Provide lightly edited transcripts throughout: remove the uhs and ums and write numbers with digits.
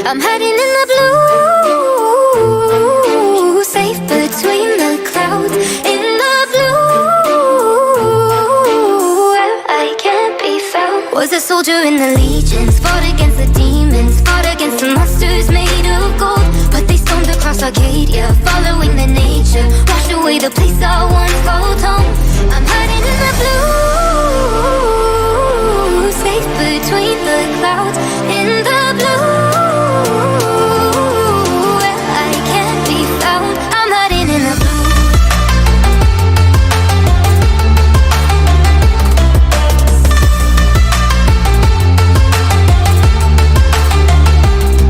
I'm hiding in the blue, safe between the clouds. In the blue, where I can't be found. Was a soldier in the legions, fought against the demons, fought against the monsters made of gold. But they stormed across Arcadia, following the nature, washed away the place I once called home. I'm hiding in the blue, safe between the clouds. In the blue, where I can't be found. I'm hiding in the blue.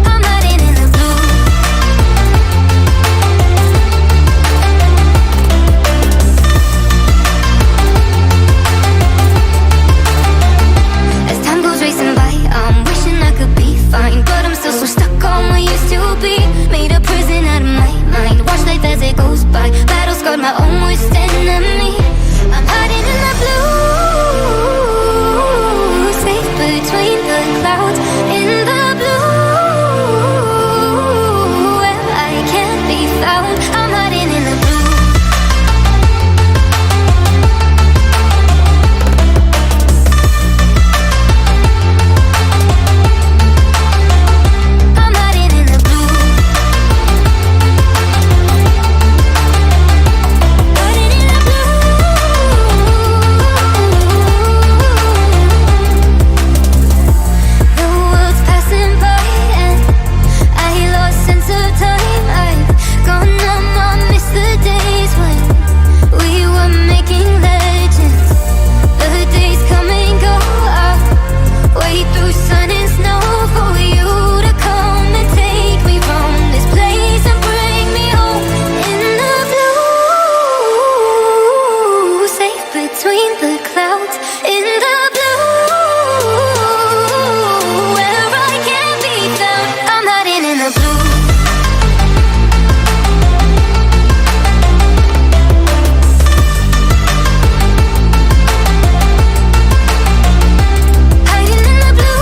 I'm hiding in the blue. As time goes racing by, I'm wishing I could be fine, but I'm still so stuck on what used to be. Made a prison out of my mind, watch life as it goes by. Battle scarred my own worst enemy. I'm hiding in the blue, safe between the clouds. In the blue, where I can't be found. I'm hiding in the blue. I'm hiding in the blue. Hiding in the blue. The world's passing by and I lost sense of time. I've gone numb, I miss the days when we were making legends. The days come and go, I'll wait through sun and snow for you to come and take me from this place and bring me home. In the blue, safe between the clouds. In the blue, where I can't be found. I'm hiding in the blue. Hiding in the blue.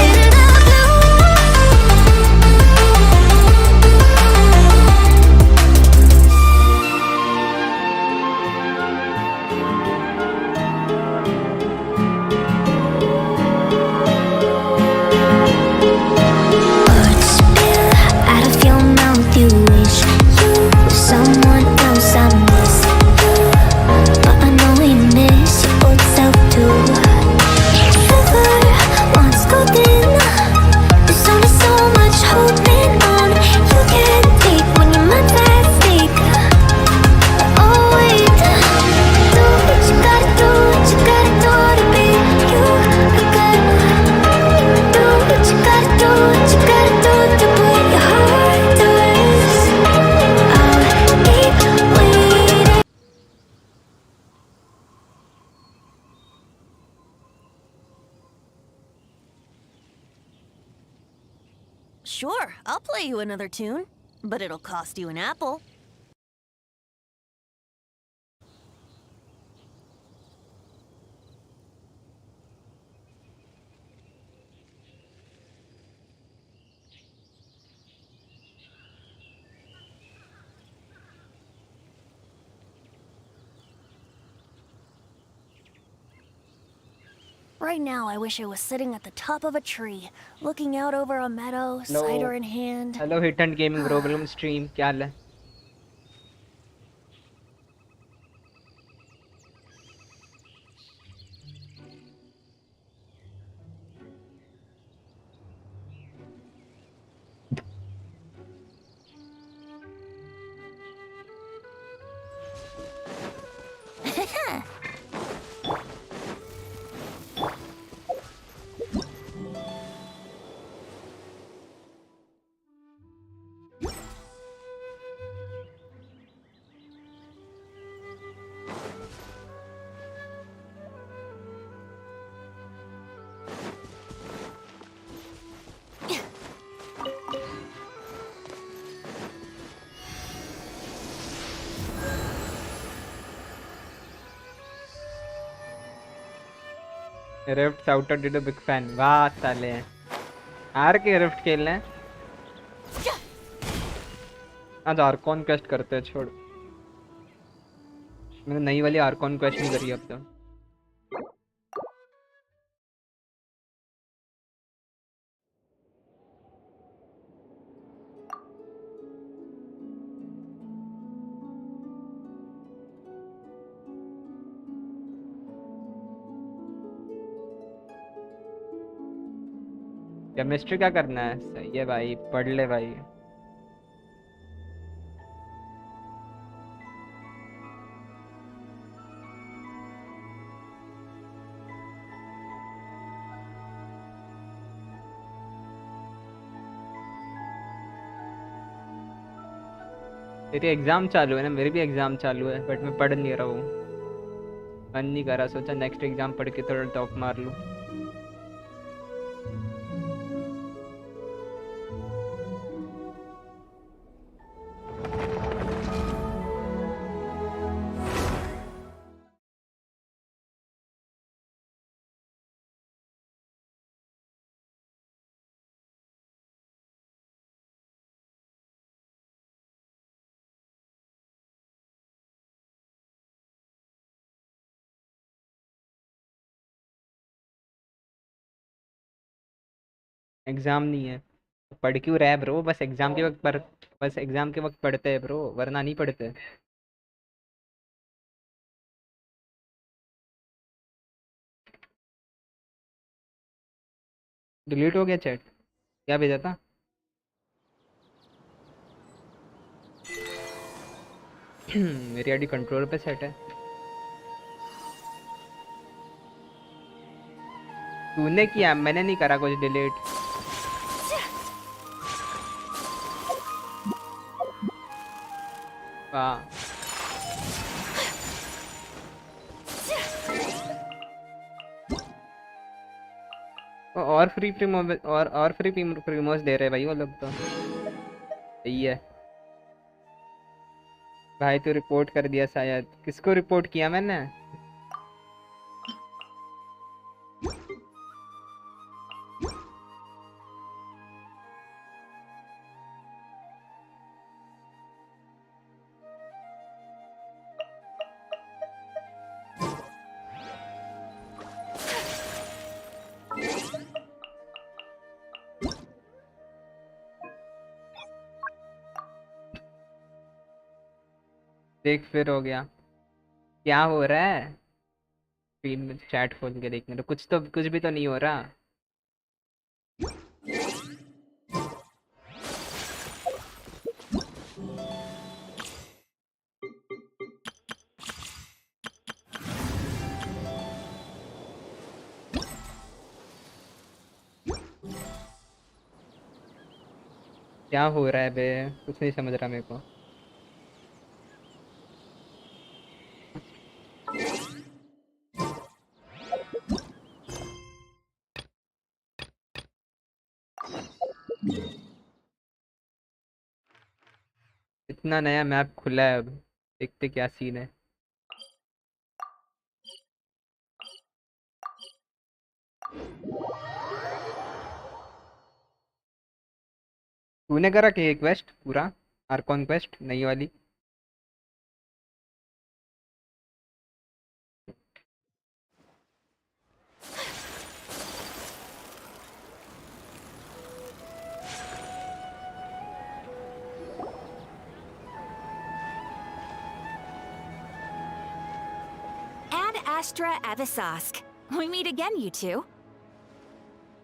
In the blue. Words spill out of your mouth. You wish you were someone else. I miss you, but I know we miss your old self too. Never once golden. There's only so much holding on. You can't take when your mind's at stake. Oh wait, do what you gotta do, what you gotta do to be you again. Do what you gotta do, what you gotta do to put your heart to rest. I'll keep waiting. Sure, I'll play you another tune, but it'll cost you an apple. Right now, I wish I was sitting at the top of a tree, looking out over a meadow, cider in hand. Hello hit and gaming bro, welcome stream. क्या हाल है? Rift out did a big fan, वाह साले। Are के rift खेलना है आज, Arcon quest करते हैं, छोड़। मैंने नई वाली आर्कॉन क्वेस्ट नहीं करी अब तक। केमिस्ट्री क्या करना है? सही है भाई, पढ़ ले भाई। तेरी एग्जाम चालू है ना, मेरी भी एग्जाम चालू है, बट मैं पढ़ नहीं रहा हूँ। मन नहीं कर रहा, सोचा नेक्स्ट एग्जाम पढ़ के थोड़ा टॉप मार लूँ। एग्जाम नहीं है तो पढ़ क्यों रहा है ब्रो? बस एग्जाम के वक्त पर, बस एग्जाम के वक्त पढ़ते हैं ब्रो, वरना नहीं पढ़ते। डिलीट हो गया चैट? क्या भेजा था? मेरी आईडी कंट्रोल पे सेट है। तूने किया, मैंने नहीं करा कुछ डिलीट। वाह, और फ्री प्रीमो, और फ्री प्रीमोस दे रहे भाई वो लोग तो। सही है भाई। तू रिपोर्ट कर दिया शायद। किसको रिपोर्ट किया मैंने? देख फिर हो गया। क्या हो रहा है? स्क्रीन में चैट खोल के देखने तो कुछ भी तो नहीं हो रहा। क्या हो रहा है बे? कुछ नहीं समझ रहा मेरे को। इतना नया मैप खुला है, अब देखते क्या सीन है। तूने करा कि क्वेस्ट पूरा, आर्कॉन क्वेस्ट नई वाली? And Astra Avisask. We meet again, you two.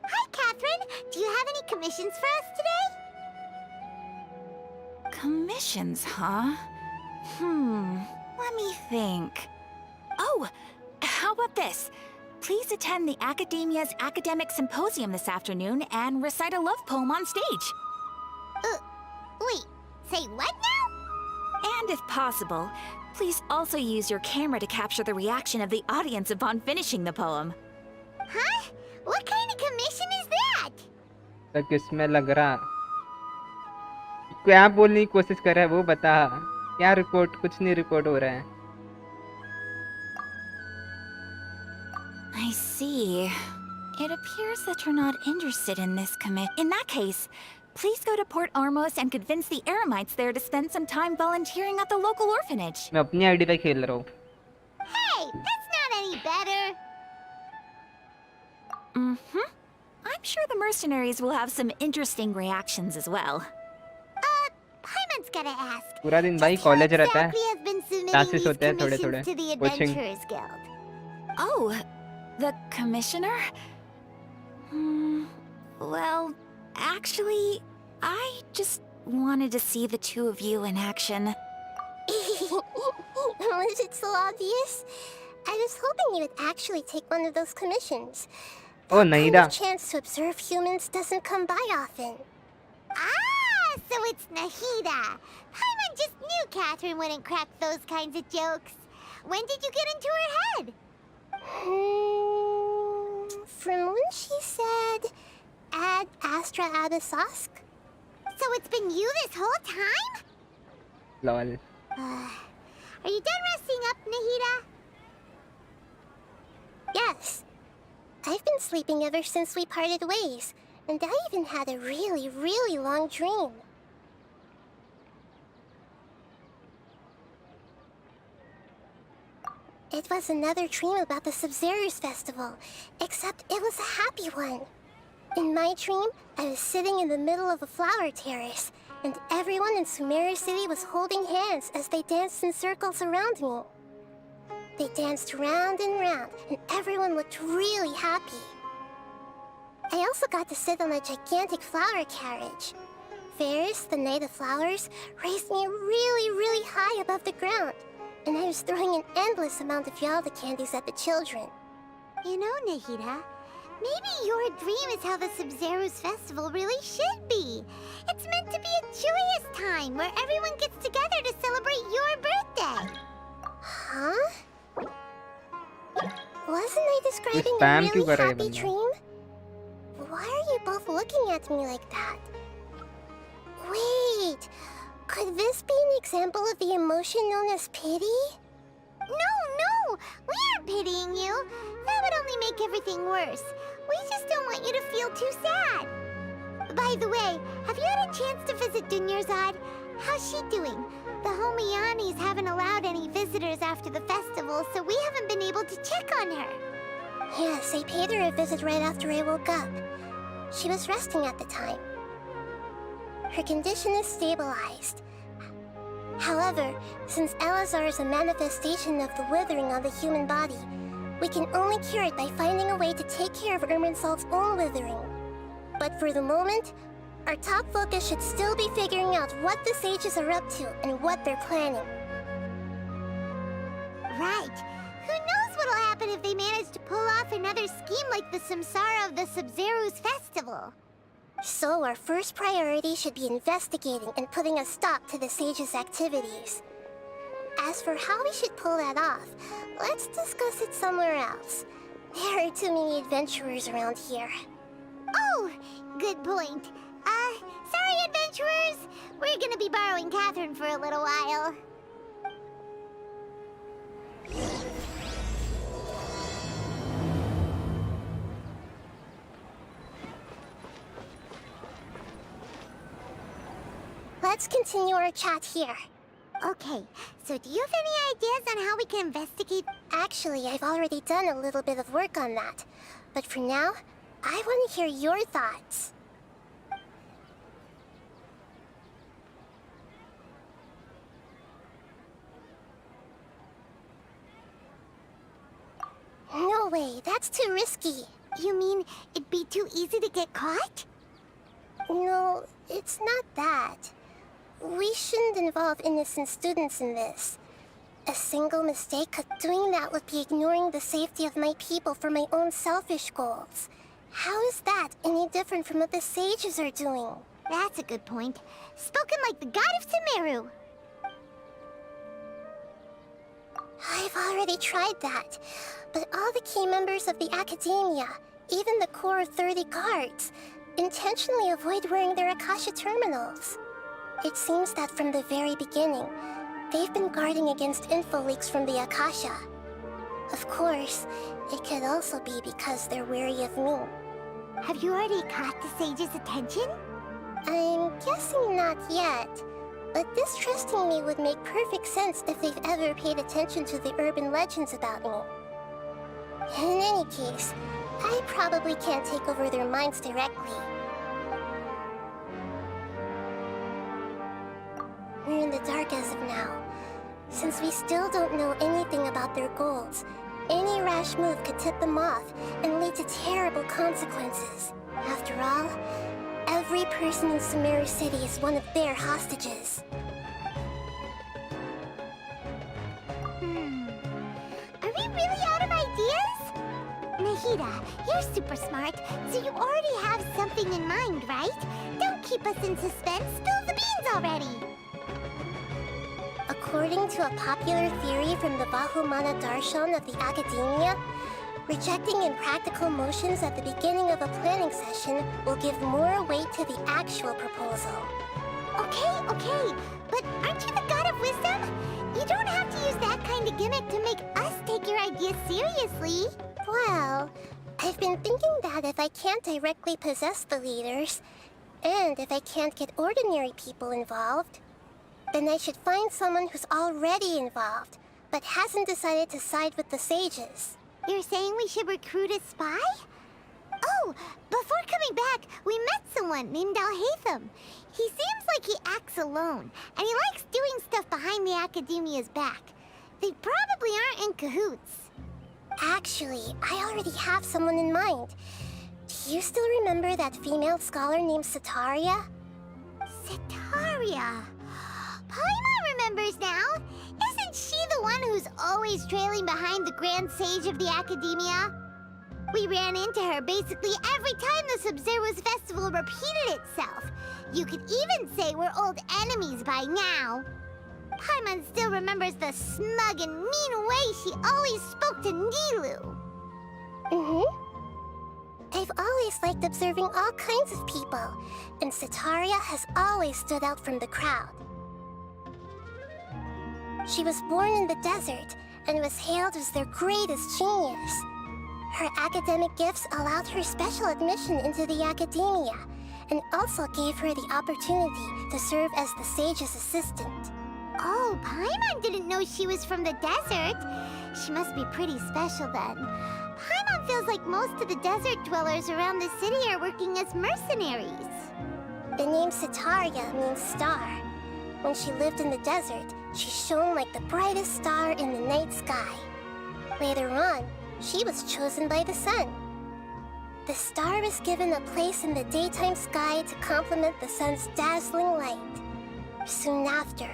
Hi, Catherine. Do you have any commissions for us today? Commissions, huh? Let me think. Oh, how about this? Please attend the Academia's Academic Symposium this afternoon and recite a love poem on stage. Wait, say what now? And if possible, please also use your camera to capture the reaction of the audience upon finishing the poem. Huh? What kind of commission is that? तो किसमें लग रहा? क्या बोलने की कोशिश कर रहा है वो बता। क्या रिपोर्ट? कुछ नहीं रिपोर्ट हो रहा है। I see. It appears that you're not interested in this commit. In that case, please go to Port Ormos and convince the Eremites there to spend some time volunteering at the local orphanage. मैं अपनी ID पे खेल रहा हूँ. Hey, that's not any better. Mm-hmm. I'm sure the mercenaries will have some interesting reactions as well. Paimon's gotta ask. पूरा दिन भाई Just how college रहता है. exactly has been submitting Classes these होते हैं थोड़े थोड़े. commissions to the Coaching. Adventurers Guild? Oh, the commissioner? Well, actually, I just wanted to see the two of you in action. Was it so obvious? I was hoping you would actually take one of those commissions. Oh, That kind Nahida. of chance to observe humans doesn't come by often. Ah, so it's Nahida. Paimon just knew Catherine wouldn't crack those kinds of jokes. When did you get into her head? From when she said, Ad Astra Abyssosque. So it's been you this whole time? Lol. Are you done resting up, Nahida? Yes. I've been sleeping ever since we parted ways, and I even had a really, really long dream. It was another dream about the Sub-Zerus Festival, except it was a happy one. In my dream, I was sitting in the middle of a flower terrace, and everyone in Sumeru City was holding hands as they danced in circles around me. They danced round and round, and everyone looked really happy. I also got to sit on a gigantic flower carriage. Ferris, the Knight of Flowers, raised me really, really high above the ground, and I was throwing an endless amount of Yalda candies at the children. You know, Nahida, maybe your dream is how the Sub-Zerus Festival really should be. It's meant to be a joyous time where everyone gets together to celebrate your birthday. Huh? Wasn't I describing a spam क्यों really कर रहा है happy बंदा? dream? Why are you both looking at me like that? Wait, could this be an example of the emotion known as pity? No, we aren't pitying you. That would only make everything worse. We just don't want you to feel too sad. By the way, have you had a chance to visit Dunyarzad? How's she doing? The Homianis haven't allowed any visitors after the festival, so we haven't been able to check on her. Yes, I paid her a visit right after I woke up. She was resting at the time. Her condition is stabilized. However, since Elazar is a manifestation of the withering on the human body, we can only cure it by finding a way to take care of Irminsul's own withering. But for the moment, our top focus should still be figuring out what the sages are up to and what they're planning. Right. Who knows what'll happen if they manage to pull off another scheme like the Samsara of the Sub-Zerus Festival. So our first priority should be investigating and putting a stop to the sages' activities. As for how we should pull that off, let's discuss it somewhere else. There are too many adventurers around here. Oh, good point. Sorry, adventurers. We're gonna be borrowing Catherine for a little while. Let's continue our chat here. Okay, so do you have any ideas on how we can investigate? Actually, I've already done a little bit of work on that. But for now, I want to hear your thoughts. No way, that's too risky. You mean it'd be too easy to get caught? No, it's not that. We shouldn't involve innocent students in this. A single mistake of doing that would be ignoring the safety of my people for my own selfish goals. How is that any different from what the sages are doing? That's a good point. Spoken like the god of Sumeru. I've already tried that, but all the key members of the Academia, even the core of 30 guards, intentionally avoid wearing their Akasha terminals. It seems that from the very beginning, they've been guarding against info leaks from the Akasha. Of course, it could also be because they're wary of me. Have you already caught the sage's attention? I'm guessing not yet, but distrusting me would make perfect sense if they've ever paid attention to the urban legends about me. In any case, I probably can't take over their minds directly. We're in the dark as of now. Since we still don't know anything about their goals, any rash move could tip them off and lead to terrible consequences. After all, every person in Sumeru City is one of their hostages. Are we really out of ideas? Nahida, you're super smart, so you already have something in mind, right? Don't keep us in suspense. Spill the beans already. According to a popular theory from the Bahumana Darshan of the Academia, rejecting impractical motions at the beginning of a planning session will give more weight to the actual proposal. Okay, but aren't you the god of wisdom? You don't have to use that kind of gimmick to make us take your ideas seriously. Well, I've been thinking that if I can't directly possess the leaders, and if I can't get ordinary people involved, then I should find someone who's already involved, but hasn't decided to side with the sages. You're saying we should recruit a spy? Oh, before coming back, we met someone named Alhaitham. He seems like he acts alone, and he likes doing stuff behind the Academia's back. They probably aren't in cahoots. Actually, I already have someone in mind. Do you still remember that female scholar named Setaria? Setaria. Paimon remembers now. Isn't she the one who's always trailing behind the Grand Sage of the Academia? We ran into her basically every time the Sub-Zero's festival repeated itself. You could even say we're old enemies by now. Paimon still remembers the smug and mean way she always spoke to Nilu. I've always liked observing all kinds of people, and Setaria has always stood out from the crowd. She was born in the desert and was hailed as their greatest genius. Her academic gifts allowed her special admission into the Academia, and also gave her the opportunity to serve as the sage's assistant. Oh, Paimon didn't know she was from the desert. She must be pretty special then. Paimon feels like most of the desert dwellers around the city are working as mercenaries. The name Setaria means star. When she lived in the desert, she shone like the brightest star in the night sky. Later on, she was chosen by the sun. The star was given a place in the daytime sky to complement the sun's dazzling light. Soon after,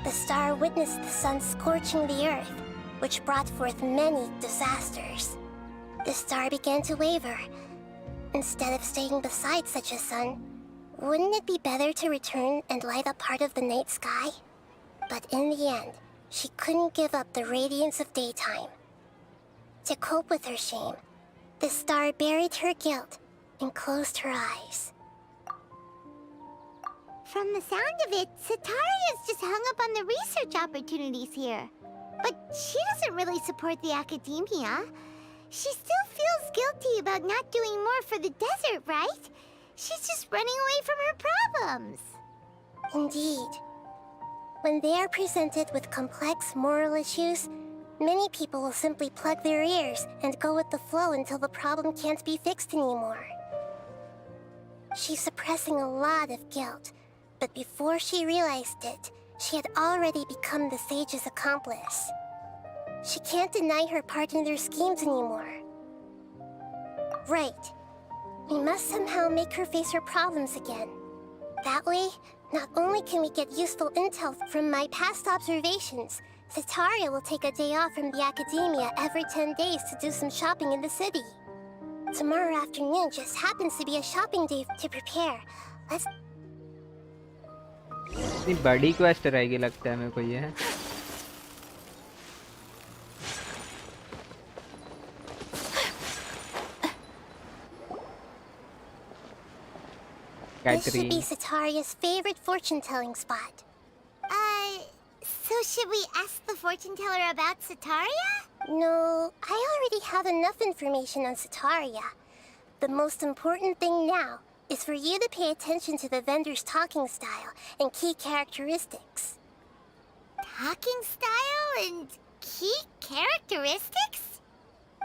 the star witnessed the sun scorching the earth, which brought forth many disasters. The star began to waver. Instead of staying beside such a sun, wouldn't it be better to return and light up part of the night sky? But in the end, she couldn't give up the radiance of daytime. To cope with her shame, the star buried her guilt and closed her eyes. From the sound of it, Setaria's just hung up on the research opportunities here. But she doesn't really support the Academia. She still feels guilty about not doing more for the desert, right? She's just running away from her problems. Indeed. When they are presented with complex moral issues, many people will simply plug their ears and go with the flow until the problem can't be fixed anymore. She's suppressing a lot of guilt, but before she realized it, she had already become the sage's accomplice. She can't deny her part in their schemes anymore. Right. We must somehow make her face her problems again. That way, not only can we get useful intel from my past observations, Setaria will take a day off from the Academia every 10 days to do some shopping in the city. Tomorrow afternoon just happens to be a shopping day to prepare. Let's... इतनी बड़ी quest रहेगी लगता है मेरे को ये. This should be Setaria's favorite fortune-telling spot. So should we ask the fortune teller about Setaria? No, I already have enough information on Sataria. The most important thing now is for you to pay attention to the vendor's talking style and key characteristics. Talking style and key characteristics?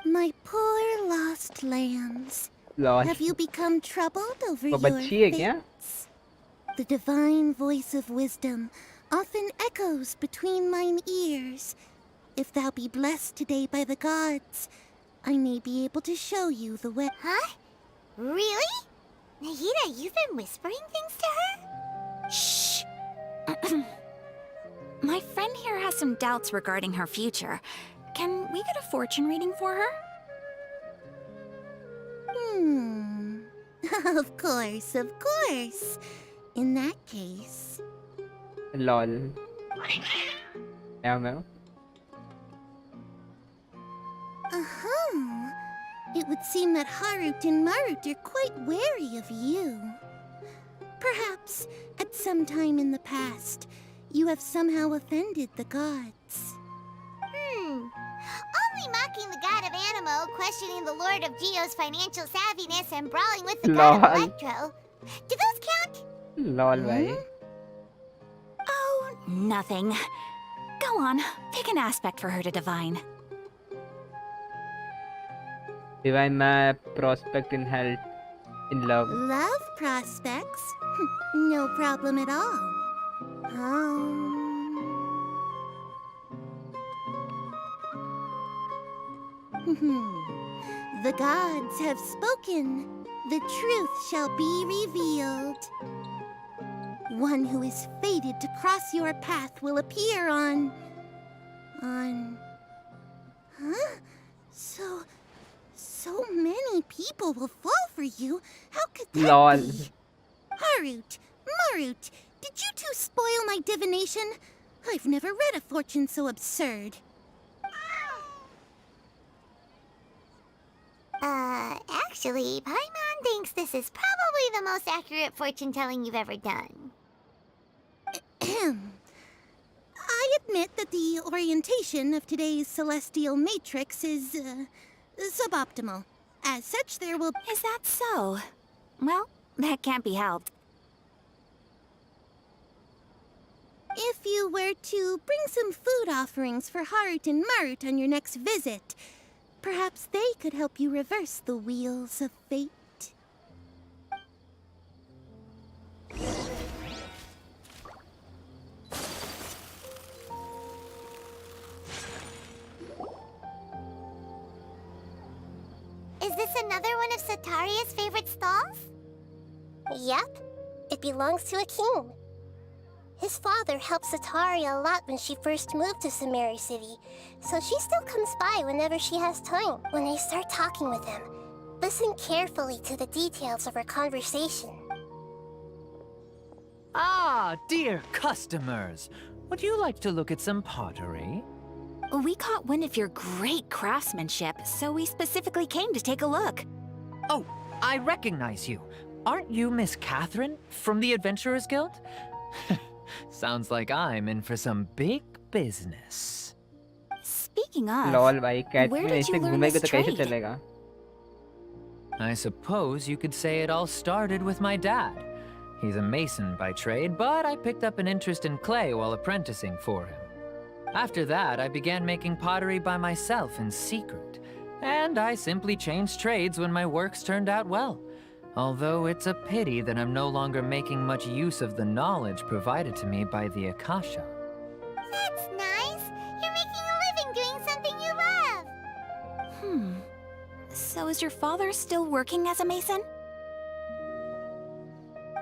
My poor lost lambs. Lol Have you become troubled over वो your बच्ची है क्या? fates? The divine voice of wisdom often echoes between mine ears. If thou be blessed today by the gods, I may be able to show you the way. Huh? Really? Nahida, you've been whispering things to her? Shh. My friend here has some doubts regarding her future. Can we get a fortune reading for her? Of course, of course. In that case. Lol क्या मैं Uh-huh. It would seem that Harut and Marut are quite wary of you. Perhaps, at some time in the past, you have somehow offended the gods. Only mocking the god of Animo, questioning the lord of Geo's financial savviness, and brawling with the god of Lol. Electro. Do those count? Lol भाई Oh, nothing. Go on, pick an aspect for her to divine. divine map prospect in health in love Love prospects? No problem at all. The gods have spoken. The truth shall be revealed. One who is fated to cross your path will appear on... Huh? So many people will fall for you. How could that lol be? Harut, Marut, did you two spoil my divination? I've never read a fortune so absurd. Actually, Paimon thinks this is probably the most accurate fortune telling you've ever done. I admit that the orientation of today's celestial matrix is, suboptimal. As such, there will... Is that so? Well, that can't be helped. If you were to bring some food offerings for Harut and Marut on your next visit, perhaps they could help you reverse the wheels of fate. Is this another one of Sataria's favorite stalls? Yep. It belongs to a king. His father helped Sataria a lot when she first moved to Samari City, so she still comes by whenever she has time. When I start talking with him, listen carefully to the details of our conversation. Ah, dear customers. Would you like to look at some pottery? We caught wind of your great craftsmanship, so we specifically came to take a look. Oh, I recognize you. Aren't you Miss Catherine from the Adventurers Guild? Sounds like I'm in for some big business. Speaking of, lol भाई cat where में did ऐसे you learn घूमेगा this तो कैसे trade? चलेगा I suppose you could say it all started with my dad. He's a mason by trade, but I picked up an interest in clay while apprenticing for him. After that, I began making pottery by myself in secret, and I simply changed trades when my works turned out well. Although it's a pity that I'm no longer making much use of the knowledge provided to me by the Akasha. That's nice. You're making a living doing something you love. So is your father still working as a mason?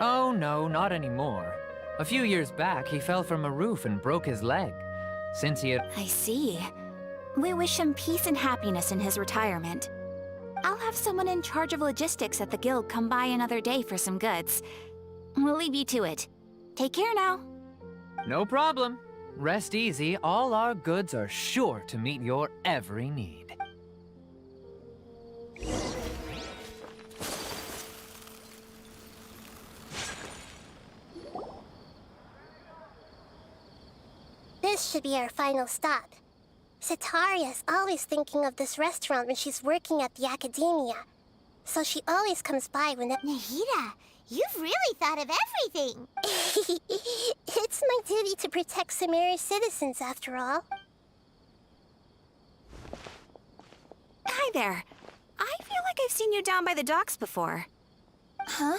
Oh no, not anymore. A few years back, he fell from a roof and broke his leg. Since he had... I see. We wish him peace and happiness in his retirement. I'll have someone in charge of logistics at the guild come by another day for some goods. We'll leave you to it. Take care now. No problem. Rest easy, all our goods are sure to meet your every need. This should be our final stop. Sitaria's always thinking of this restaurant when she's working at the academia. So she always comes by when Nahida, you've really thought of everything. It's my duty to protect Sumeru's citizens, after all. Hi there. I feel like I've seen you down by the docks before. Huh?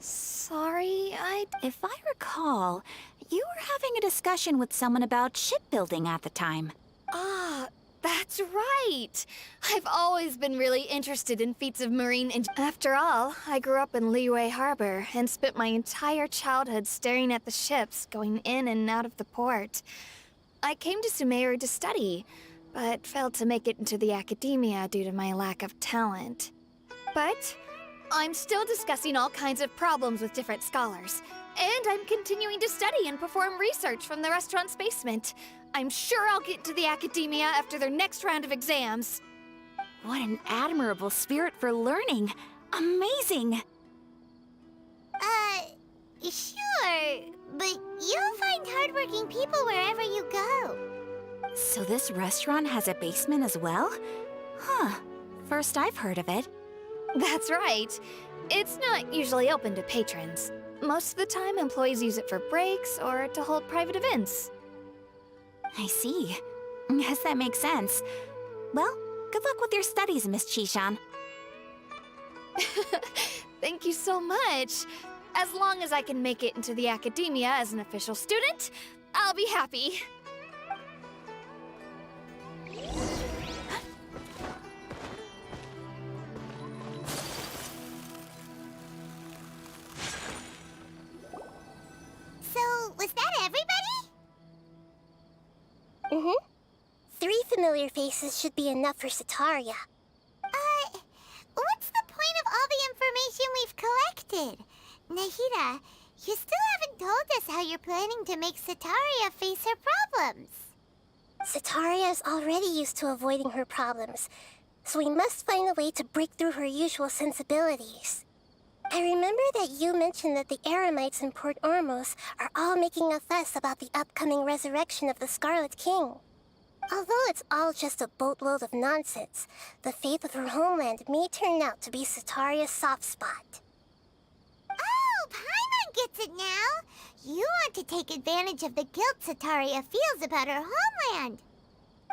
Sorry, If I recall, you were having a discussion with someone about shipbuilding at the time. Ah, that's right. I've always been really interested in feats of marine After all, I grew up in Liyue Harbor and spent my entire childhood staring at the ships going in and out of the port. I came to Sumeru to study, but failed to make it into the academia due to my lack of talent. But I'm still discussing all kinds of problems with different scholars, and I'm continuing to study and perform research from the restaurant's basement. I'm sure I'll get to the academia after their next round of exams. What an admirable spirit for learning. Amazing. Sure, but you'll find hardworking people wherever you go. So this restaurant has a basement as well? Huh. First I've heard of it. That's right. It's not usually open to patrons. Most of the time, employees use it for breaks or to hold private events. I see. Guess that makes sense. Well, good luck with your studies, Miss Chishan. Thank you so much. As long as I can make it into the academia as an official student, I'll be happy. So, was that everybody? Mm-hmm. 3 familiar faces should be enough for Sitaria. What's the point of all the information we've collected? Nahida, you still haven't told us how you're planning to make Sitaria face her problems. Sitaria is already used to avoiding her problems, so we must find a way to break through her usual sensibilities. I remember that you mentioned that the Eremites in Port Ormos are all making a fuss about the upcoming resurrection of the Scarlet King. Although it's all just a boatload of nonsense, the fate of her homeland may turn out to be Sitaria's soft spot. Oh, Paimon gets it now! You want to take advantage of the guilt Sitaria feels about her homeland.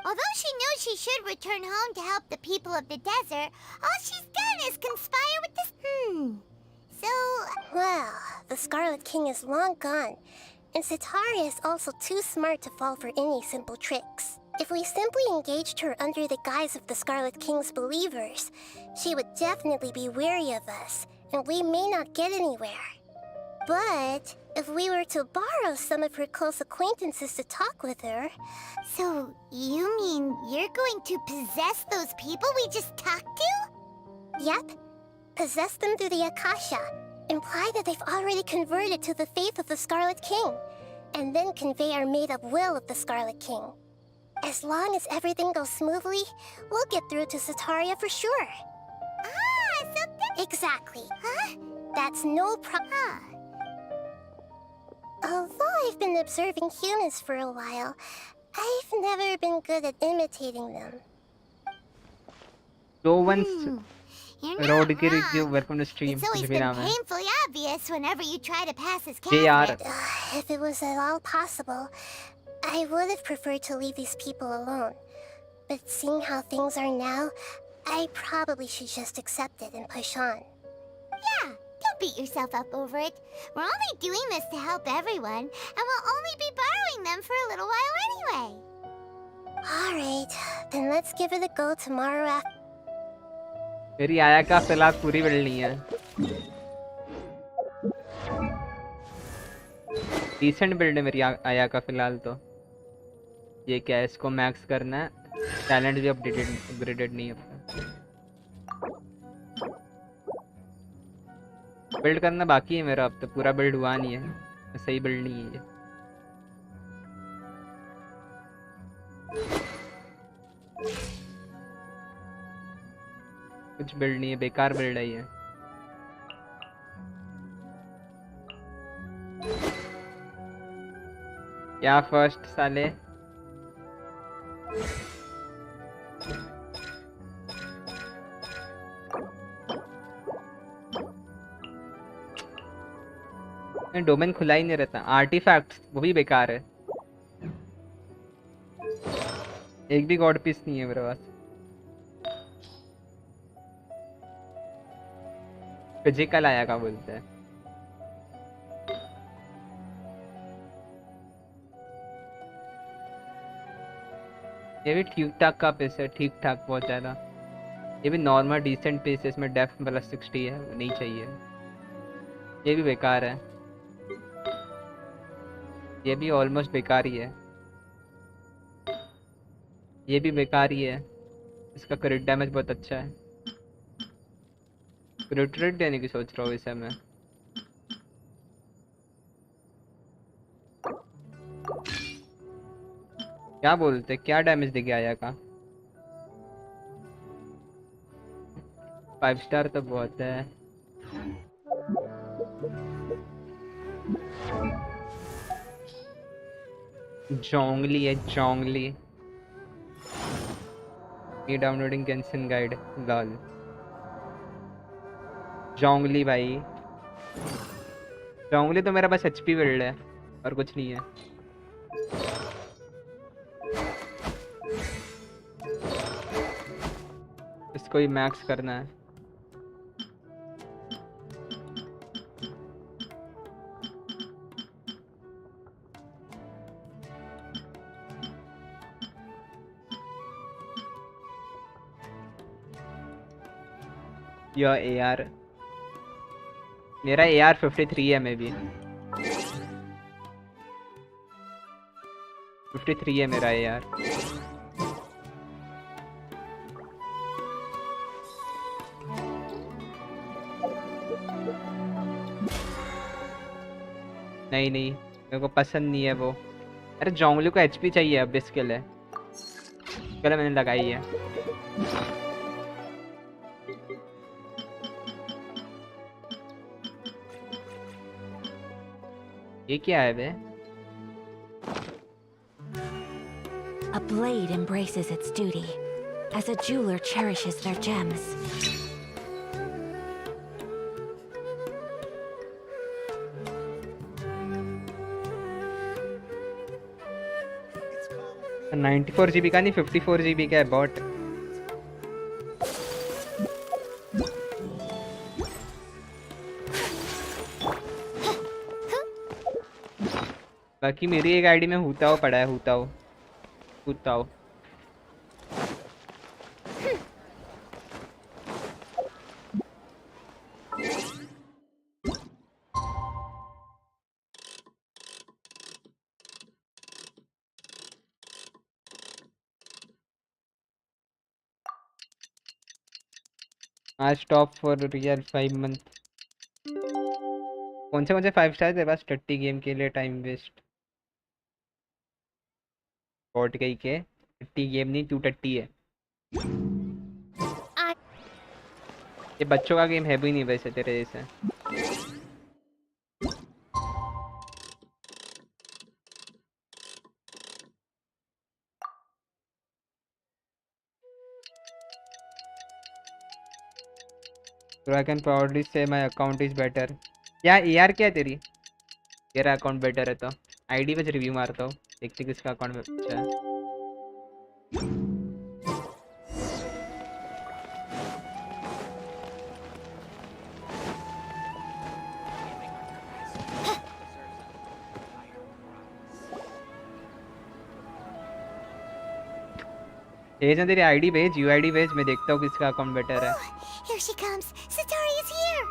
Although she knows she should return home to help the people of the desert, all she's done is conspire with this... So... Well, the Scarlet King is long gone, and Sitaria is also too smart to fall for any simple tricks. If we simply engaged her under the guise of the Scarlet King's believers, she would definitely be wary of us, and we may not get anywhere. But if we were to borrow some of her close acquaintances to talk with her... So, you mean you're going to possess those people we just talked to? Yep. Possess them through the Akasha. Imply that they've already converted to the faith of the Scarlet King, and then convey our made-up will of the Scarlet King. As long as everything goes smoothly, we'll get through to Sitaria for sure. Ah, so Exactly. Huh? That's no problem. Although I've been observing humans for a while, I've never been good at imitating them. So once You're Road not Giri, wrong. welcome to stream. It's always कुछ भी been नाम है. painfully obvious whenever you try to pass as JR. Catholic. If it was at all possible, I would have preferred to leave these people alone. But seeing how things are now, I probably should just accept it and push on. Yeah, don't beat yourself up over it. We're only doing this to help everyone, and we'll only be borrowing them for a little while anyway. Alright, then let's give it a go tomorrow after. मेरी आया का फिलहाल पूरी build नहीं है. Decent build है मेरी आया का फिलहाल तो. ये क्या है, इसको मैक्स करना है. टैलेंट भी अपग्रेडेड नहीं है अपना. बिल्ड करना बाकी है मेरा, अब तो पूरा बिल्ड हुआ नहीं है. सही बिल्ड नहीं है ये. कुछ बिल्ड नहीं है, बेकार बिल्ड है ये. क्या फर्स्ट साले डोमेन खुला ही नहीं रहता। आर्टिफैक्ट्स वो भी बेकार है, एक भी गॉड पीस नहीं है मेरे पास। फिजिकल आया का बोलते हैं। ये भी ठीक ठाक का पेस है, ठीक ठाक बहुत ज़्यादा। ये भी नॉर्मल डिसेंट पेस है, इसमें डेफ +60 है, वो नहीं चाहिए। ये भी बेकार है, ये भी ऑलमोस्ट बेकार ही है, ये भी बेकार ही है। इसका क्रिट डैमेज बहुत अच्छा है। क्रिट देने की सोच रहा हूँ इसे मैं। क्या बोलते, क्या डैमेज दे गया आया का? 5 स्टार तो बहुत है। जोंगली है, जोंगली। ये डाउनलोडिंग गेंशिन गाइड लॉल। जोंगली भाई, जोंगली तो मेरा बस HP बिल्ड है और कुछ नहीं है। इसको ही मैक्स करना है। या AR, मेरा AR 53 है, मे बी 53 है मेरा AR। नहीं नहीं, मेरे को पसंद नहीं है वो। अरे जोंगली को HP चाहिए, अब स्किल है, स्किल मैंने लगाई है। ये क्या है बे? A blade embraces its duty, as a jeweler cherishes their gems. तो 94 GB का नहीं, 54 GB का है बॉट। बाकी मेरी एक आईडी में हूताओ पड़ा है, हूताओ हूताओ। आज टॉप फॉर रियल 5 मंथ। कौन से 5 स्टार तेरे पास? टट्टी गेम के लिए टाइम वेस्ट। बॉट गई के, टट्टी गेम नहीं, तू टट्टी है। ये बच्चों का गेम है भी नहीं वैसे तेरे जैसे। So I can proudly say my account is better. या AR क्या है तेरी? तेरा अकाउंट बेटर है तो आईडी पे रिव्यू मारता हूँ, देखते किसका अकाउंट अच्छा है। भेज ना तेरी आईडी भेज, UID भेज, मैं देखता हूँ किसका अकाउंट बेटर है। Here she comes. Satori is here.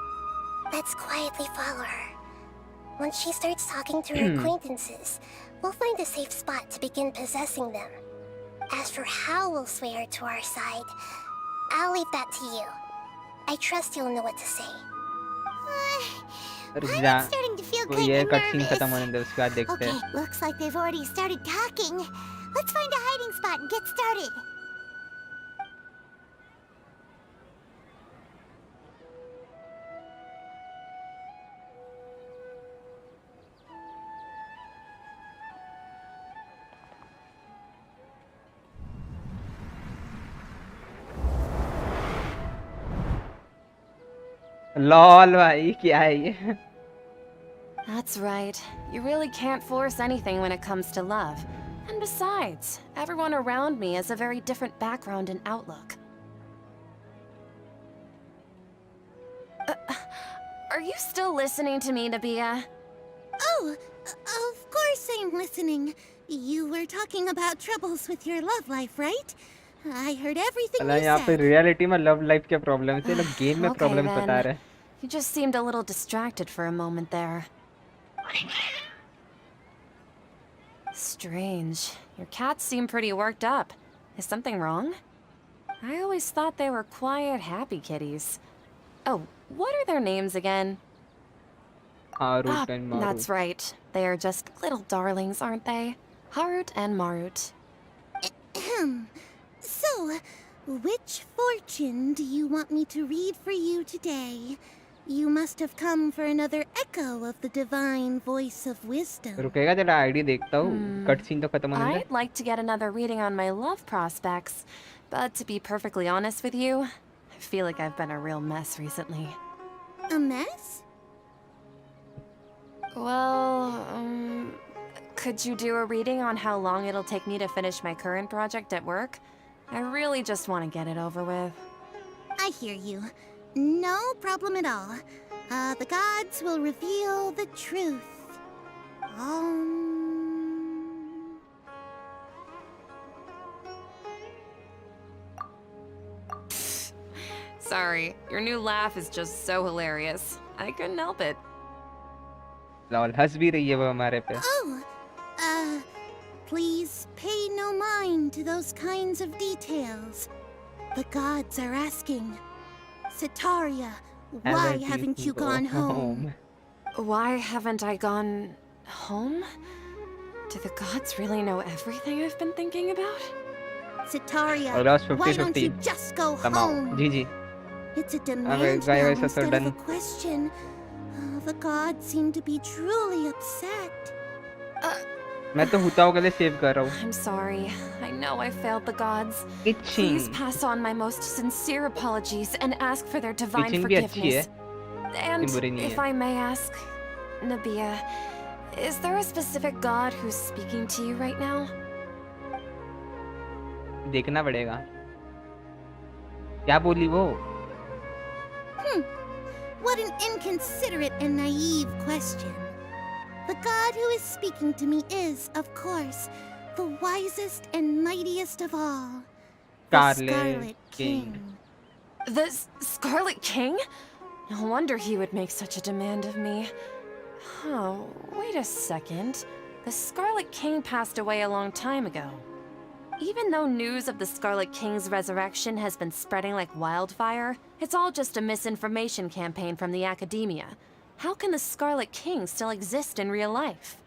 Let's quietly follow her. Once she starts talking to her acquaintances, we'll find a safe spot to begin possessing them. As for how we'll sway her to our side, I'll leave that to you. I trust you'll know what to say. I'm starting to feel kind ये of cutscene nervous. खत्म होने दे, उसके बाद देखते Okay, हैं। looks like they've already started talking. Let's find a hiding spot and get started. Lol भाई क्या है ये? That's right. You really can't force anything when it comes to love. And besides, everyone around me has a very different background and outlook. Are you still listening to me, Nabia? Oh, of course I'm listening. You were talking about troubles with your love life, right? I heard everything अला you यहाँ पे said. Reality में love life के problem थे, लोग game में Okay problems बता then. रहे हैं. You just seemed a little distracted for a moment there. Strange. Your cats seem pretty worked up. Is something wrong? I always thought they were quiet, happy kitties. Oh, what are their names again? Harut and Marut. That's right. They are just little darlings, aren't they? Harut and Marut. So, which fortune do you want me to read for you today? You must have come for another echo of the divine voice of wisdom. रुकेगा जरा ID देखता हूँ, cut scene तो खत्म होने दे. I'd like to get another reading on my love prospects, but to be perfectly honest with you, I feel like I've been a real mess recently. A mess? Well, could you do a reading on how long it'll take me to finish my current project at work? I really just want to get it over with. I hear you. No problem at all. The gods will reveal the truth. Sorry, your new laugh is just so hilarious. I couldn't help it. Lol हंस भी रही है वो हमारे पे. Please pay no mind to those kinds of details. The gods are asking, Sitaria, why haven't you gone home? Why haven't I gone home? Do the gods really know everything I've been thinking about? Sitaria, और last why 50-50. don't you just go Tamam. home? GG. It's a demand guy now was also instead of a done. question. The gods seem to be truly upset. मैं तो हुताओ के लिए save कर रहा हूँ. I'm sorry. I know I failed the gods. Itching. Please pass on my most sincere apologies and ask for their divine Itching भी अच्छी है. forgiveness. And बुरी नहीं if है. I may ask, Nabia, is there a specific god who's speaking to you right now? देखना पड़ेगा. क्या बोली वो? What an inconsiderate and naive question. The god who is speaking to me is, of course, the wisest and mightiest of all. The Scarlet King. The Scarlet King? No wonder he would make such a demand of me. Oh, wait a second. The Scarlet King passed away a long time ago. Even though news of the Scarlet King's resurrection has been spreading like wildfire, it's all just a misinformation campaign from the academia. How can the Scarlet King still exist in real life?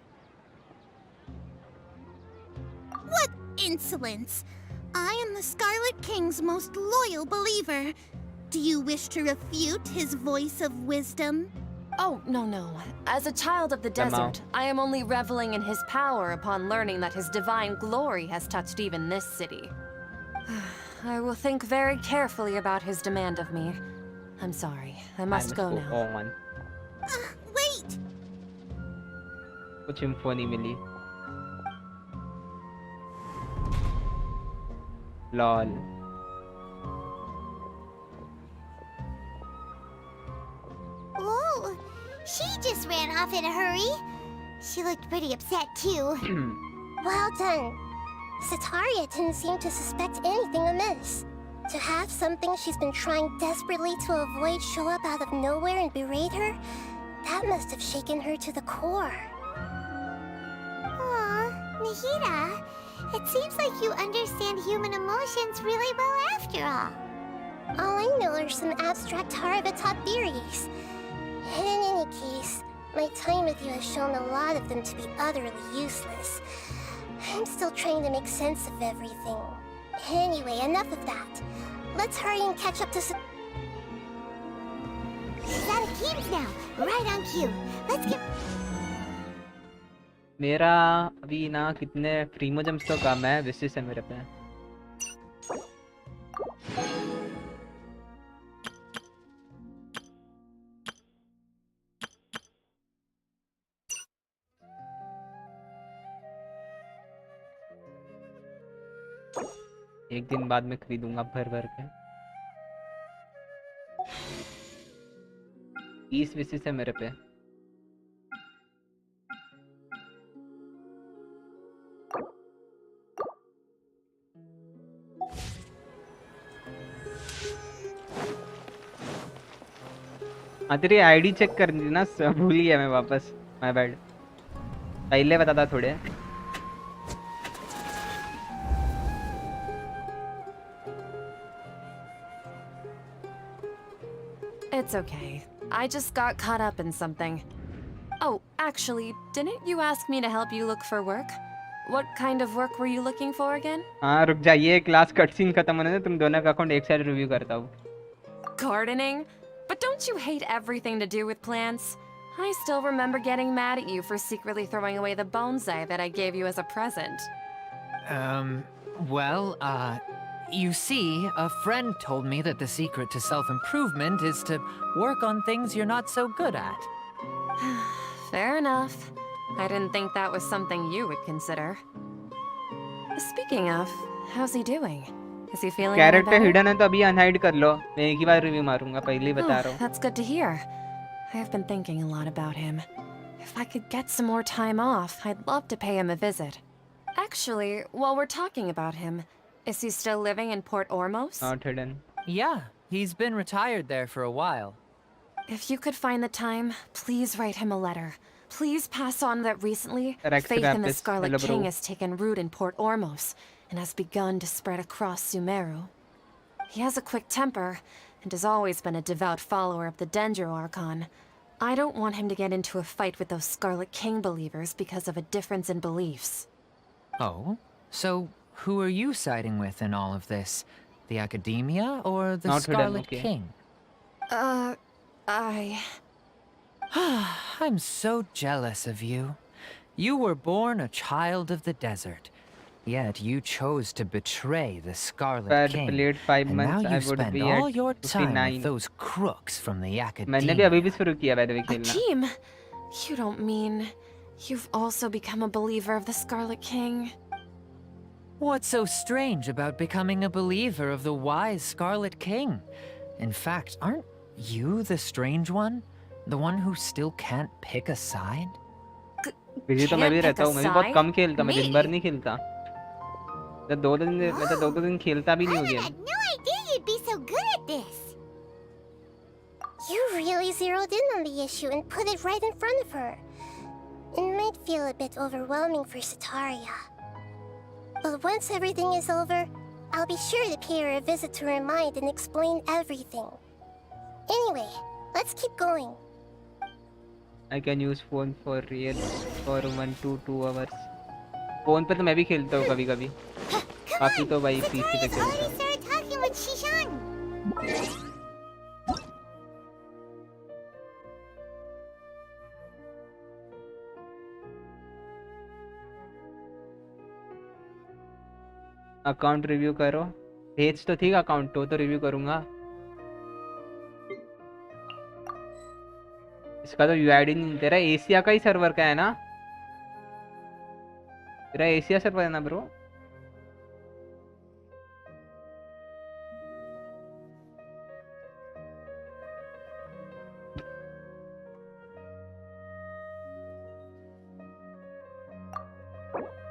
What insolence! I am the Scarlet King's most loyal believer. Do you wish to refute his voice of wisdom? Oh, no. As a child of the desert, I am only reveling in his power upon learning that his divine glory has touched even this city. I will think very carefully about his demand of me. I'm sorry. I must go now. On. Wait! कुछ info नहीं मिली. Lol. Whoa! She just ran off in a hurry. She looked pretty upset too. Well done. Sitaria didn't seem to suspect anything amiss. To have something she's been trying desperately to avoid show up out of nowhere and berate her, that must have shaken her to the core. Aw, Nahida, it seems like you understand human emotions really well after all. All I know are some abstract Haravatot theories. And in any case, my time with you has shown a lot of them to be utterly useless. I'm still trying to make sense of everything. Anyway, enough of that. Let's hurry and catch up to She's out of games now. Right on cue. Let's get... मेरा अभी ना कितने प्रीमोजम्स तो कम है, विशेष है मेरे पे. एक दिन बाद में खरीदूंगा भर भर के। 20 विशेष है मेरे पे। हाँ तेरी आईडी चेक करनी थी ना, भूल गया मैं वापस, माय बैड। पहले बता था थोड़े। It's okay. I just got caught up in something. Oh, actually, didn't you ask me to help you look for work? What kind of work were you looking for again? हाँ रुक जा, ये class cutscene खत्म होने दे, तुम दोनों का account एक साथ रिव्यू करता हूँ। Gardening? But don't you hate everything to do with plants? I still remember getting mad at you for secretly throwing away the bonsai that I gave you as a present. Well, you see, a friend told me that the secret to self-improvement is to work on things you're not so good at. Fair enough. I didn't think that was something you would consider. Speaking of, how's he doing? Is he feeling any character better? Hidden है तो अभी unhide कर लो, मैं एक ही बार review मारूंगा, पहले ही बता Oh, रहा हूँ। that's good to hear. I've been thinking a lot about him. If I could get some more time off, I'd love to pay him a visit. Actually, while we're talking about him, is he still living in Port Ormos? Not hidden. Yeah, he's been retired there for a while. If you could find the time, please write him a letter. Please pass on that recently, Rex faith in the Rapis, Scarlet hello, bro. King has taken root in Port Ormos and has begun to spread across Sumeru. He has a quick temper and has always been a devout follower of the Dendro Archon. I don't want him to get into a fight with those Scarlet King believers because of a difference in beliefs. Oh? So, who are you siding with in all of this? The Academia or the Not hidden, Scarlet okay. King? I... I'm so jealous of you. You were born a child of the desert. Yet you chose to betray the Scarlet Had King. played 5 And now months, I you would spend be all at your time 59. with those crooks from the मैंने भी अभी भी Academia. शुरू किया by the way खेलना। Akeem, you don't mean you've also become a believer of the Scarlet King? What's so strange about becoming a believer of the wise Scarlet King? In fact, aren't you the strange one? The one who still can't pick a side? Busy तो मैं भी Can't रहता pick a हूँ, मैं भी बहुत side? कम खेलता, मैं दिन भर Me? नहीं खेलता। मैं तो 2 दिन खेलता भी नहीं हूँ I game. had no idea you'd be so good at this. You really zeroed in on the issue and put it right in front of her. It might feel a bit overwhelming for Sataria. But once everything is over, I'll be sure to pay her a visit to remind and explain everything. Anyway, let's keep going. I can use phone for real for 1 to 2 hours. Phone पे तो मैं भी खेलता हूँ कभी कभी, बाकी तो भाई पीसी पे Sataria's खेलता already हूँ। started talking with Shishan. Account review करो, भेज तो ठीक अकाउंट तो रिव्यू करूंगा। इसका तो यूआईडी नहीं, तेरा एशिया का ही सर्वर का है ना? तेरा एशिया सर्वर है ना ब्रो?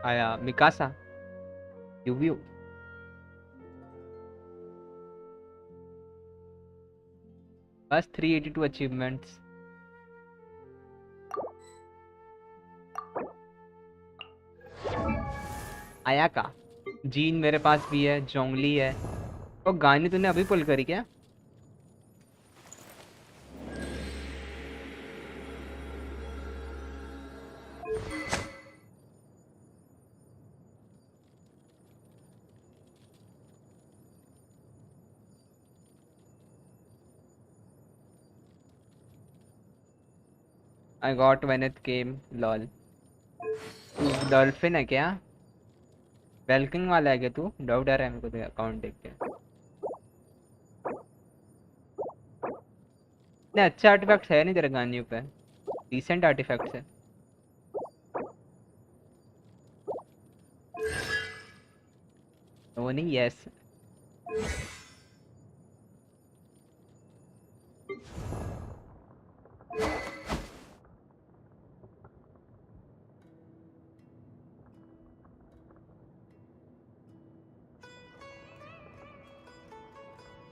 आया मिकासा यूवीओ। बस 382 अचीवमेंट्स। आया का जीन मेरे पास भी है, जोंगली है। और गानी तूने अभी पुल करी क्या? I got when it came, lol. Dolphin है क्या? वेलकिंग वाला है क्या तू? डाउट आ रहा है मेरे को अकाउंट देख के। इतने अच्छा आर्टिफैक्ट है नहीं तेरे गानियों पे, डिसेंट आर्टिफैक्ट्स है। वो नहीं, यस।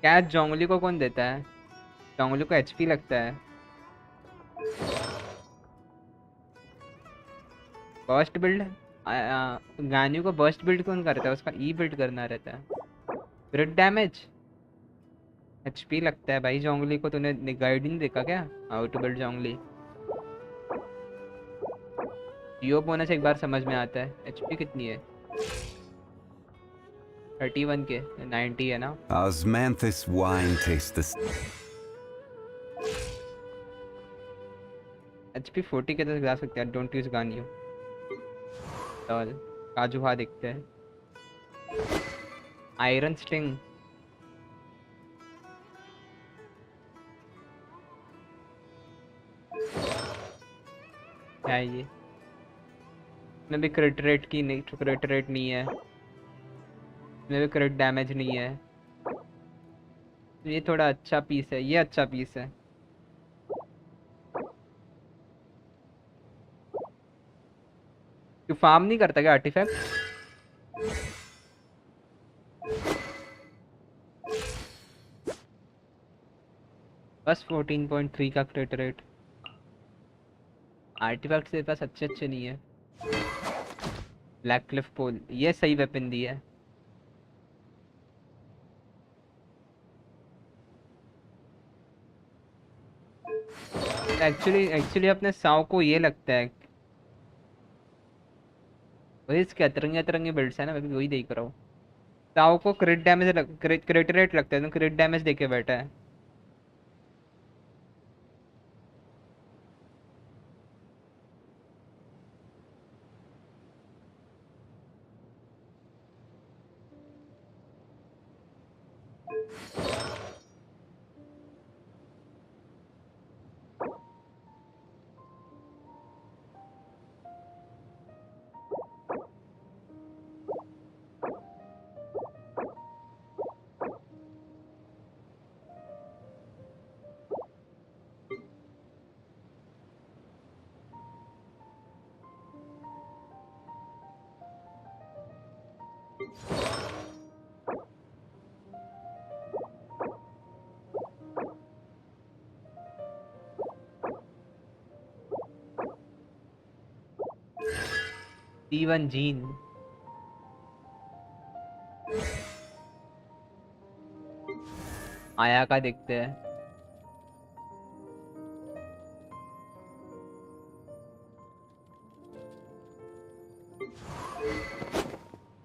क्या जोंगली को कौन देता है? जोंगली को एचपी लगता है। Burst build? गान्यू को बर्स्ट बिल्ड कौन करता है? उसका ई बिल्ड करना रहता है। क्रिट डैमेज एचपी लगता है भाई जोंगली को। तूने गाइड नहीं देखा क्या हाउ टू बिल्ड जोंगली? जीओ बोनस एक बार समझ में आता है। एचपी कितनी है? 31 के 90 है ना। Osmanthus wine tastes the HP 40 के तक जा सकते हैं। डोंट यूज गान्यू। चल काजू हा दिखते हैं। आयरन स्टिंग क्या है ये? इसमें भी क्रिट रेट की नहीं, क्रिट रेट नहीं है। इसमें भी क्रिट डैमेज नहीं है। ये थोड़ा अच्छा पीस है, ये अच्छा पीस है। तू फार्म नहीं करता क्या आर्टिफैक्ट? बस 14.3 का क्रिट रेट। आर्टिफैक्ट से पास अच्छे अच्छे नहीं है। ब्लैक क्लिफ पोल ये सही वेपन दी है। एक्चुअली अपने साव को ये लगता है वही इसके अतरंगी अतरंगी बिल्ड्स है ना, मैं भी वही देख रहा हूँ। साव को क्रिट डैमेज क्रिट रेट लगता है, तो क्रिट डैमेज देके बैठा है। T1 जीन आया का देखते हैं।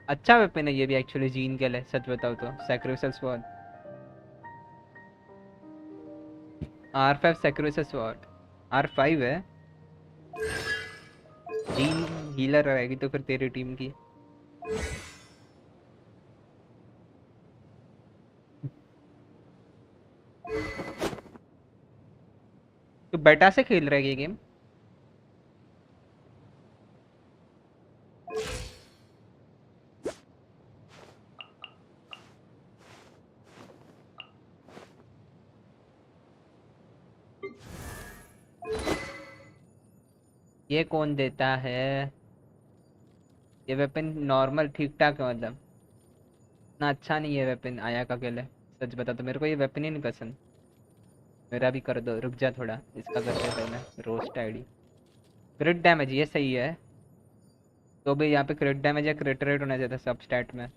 अच्छा वेपन है ये भी एक्चुअली जीन के लिए, सच बताओ तो। Sacrificial sword R5 sacrificial sword R5 है। जीन हीलर रहेगी तो फिर तेरी टीम की। तो बेटा से खेल रहा है ये गेम? ये कौन देता है? ये वेपन नॉर्मल ठीक ठाक है, मतलब ना अच्छा नहीं है वेपन आया का लिए। सच बता तो मेरे को ये वेपन ही नहीं पसंद। मेरा भी कर दो, रुक जा थोड़ा, इसका करते हैं पहले। रोस्ट आईडी क्रिट डैमेज ये सही है। तो भी यहाँ पे क्रिट डैमेज या क्रिट रेट होना चाहिए सब स्टैट में।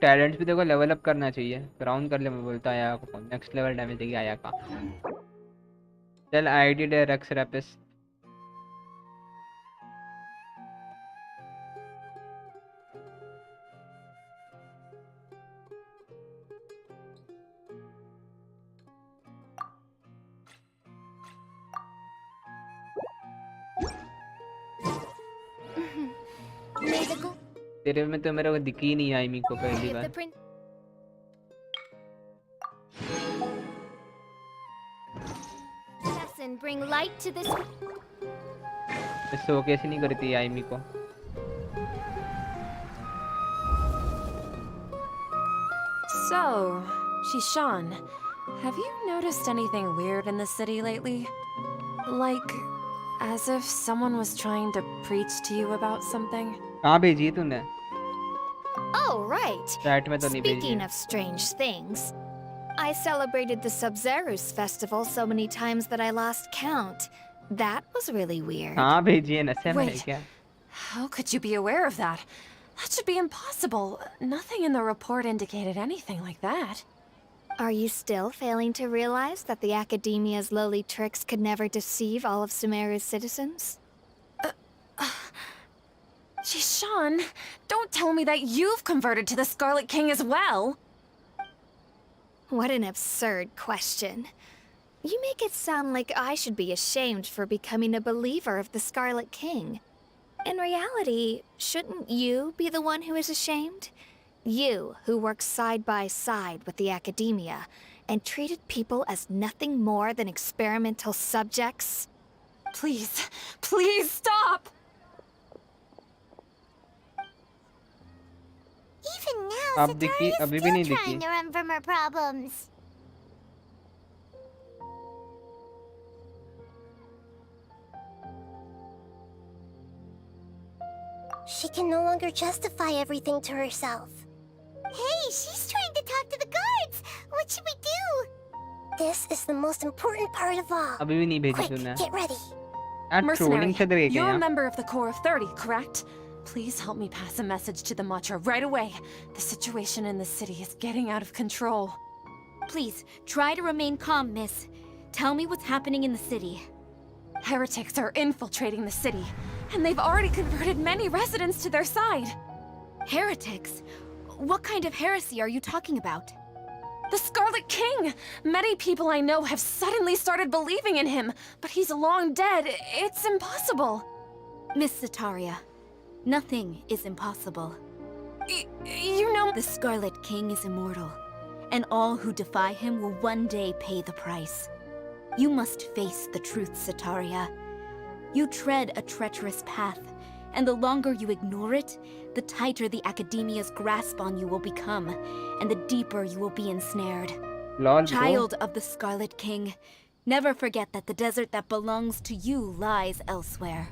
टैलेंट्स भी देखो लेवल अप करना चाहिए। ग्राउंड कर ले, मैं बोलता आया को नेक्स्ट लेवल डैमेज देगी आया का। चल आईडी डे रक्स रैपिस। तेरे में तो मेरे को दिखी ही नहीं आईमी को पहली If the bar. prin- Assassin, bring light to this. मैं सो कैसे नहीं करती आईमी को। So, Shishan, have you noticed anything weird in the city lately? Like, as if someone was trying to preach to you about something? कहाँ भेजी है तूने? Oh, right. Chat में तो नहीं भेजी Speaking है। of strange things, I celebrated the Sub-Zerus festival so many times that I lost count. That was really weird. कहाँ भेजी है? नशे में है Wait. क्या? How could you be aware of that? That should be impossible. Nothing in the report indicated anything like that. Are you still failing to realize that the Academia's lowly tricks could never deceive all of Sumeru's citizens? Shishan, don't tell me that you've converted to the Scarlet King as well! What an absurd question. You make it sound like I should be ashamed for becoming a believer of the Scarlet King. In reality, shouldn't you be the one who is ashamed? You, who works side by side with the Academia, and treated people as nothing more than experimental subjects? Please, please stop! Even now, अब दिखी, Sataria's अभी भी नहीं still दिखी। trying to run from her problems. She can no longer justify everything to herself. Hey, she's trying to talk to the guards. What should we do? This is the most important part of all. अभी भी नहीं भेजी Quick, तूने। get ready. यार Mercenary, trolling चल रही है क्या you're a यहाँ? member of the Corps of 30, correct? Please help me pass a message to the Matra right away. The situation in the city is getting out of control. Please, try to remain calm, miss. Tell me what's happening in the city. Heretics are infiltrating the city, and they've already converted many residents to their side. Heretics? What kind of heresy are you talking about? The Scarlet King! Many people I know have suddenly started believing in him, but he's long dead. It's impossible. Miss Sataria, nothing is impossible. You know... The Scarlet King is immortal, and all who defy him will one day pay the price. You must face the truth, Sataria. You tread a treacherous path, and the longer you ignore it, the tighter the Academia's grasp on you will become, and the deeper you will be ensnared. Lol Child of the Scarlet King, never forget that the desert that belongs to you lies elsewhere.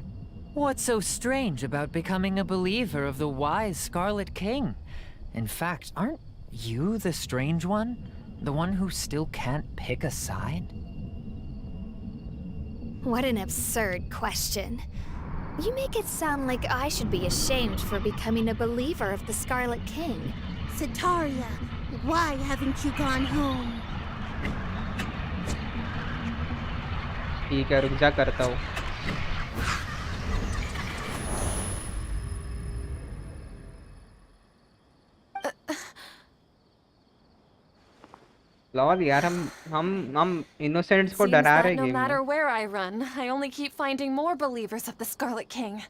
What's so strange about becoming a believer of the wise Scarlet King? In fact, aren't you the strange one? The one who still can't pick a side? What an absurd question. You make it sound like I should be ashamed for becoming a believer of the Scarlet King. Sataria, why haven't you gone home? ठीक है, रुक जा, करता हूँ। Lol यार हम innocents को Seems डरा that रहे no गेम matter में। where I run, I only keep finding more believers of the Scarlet King.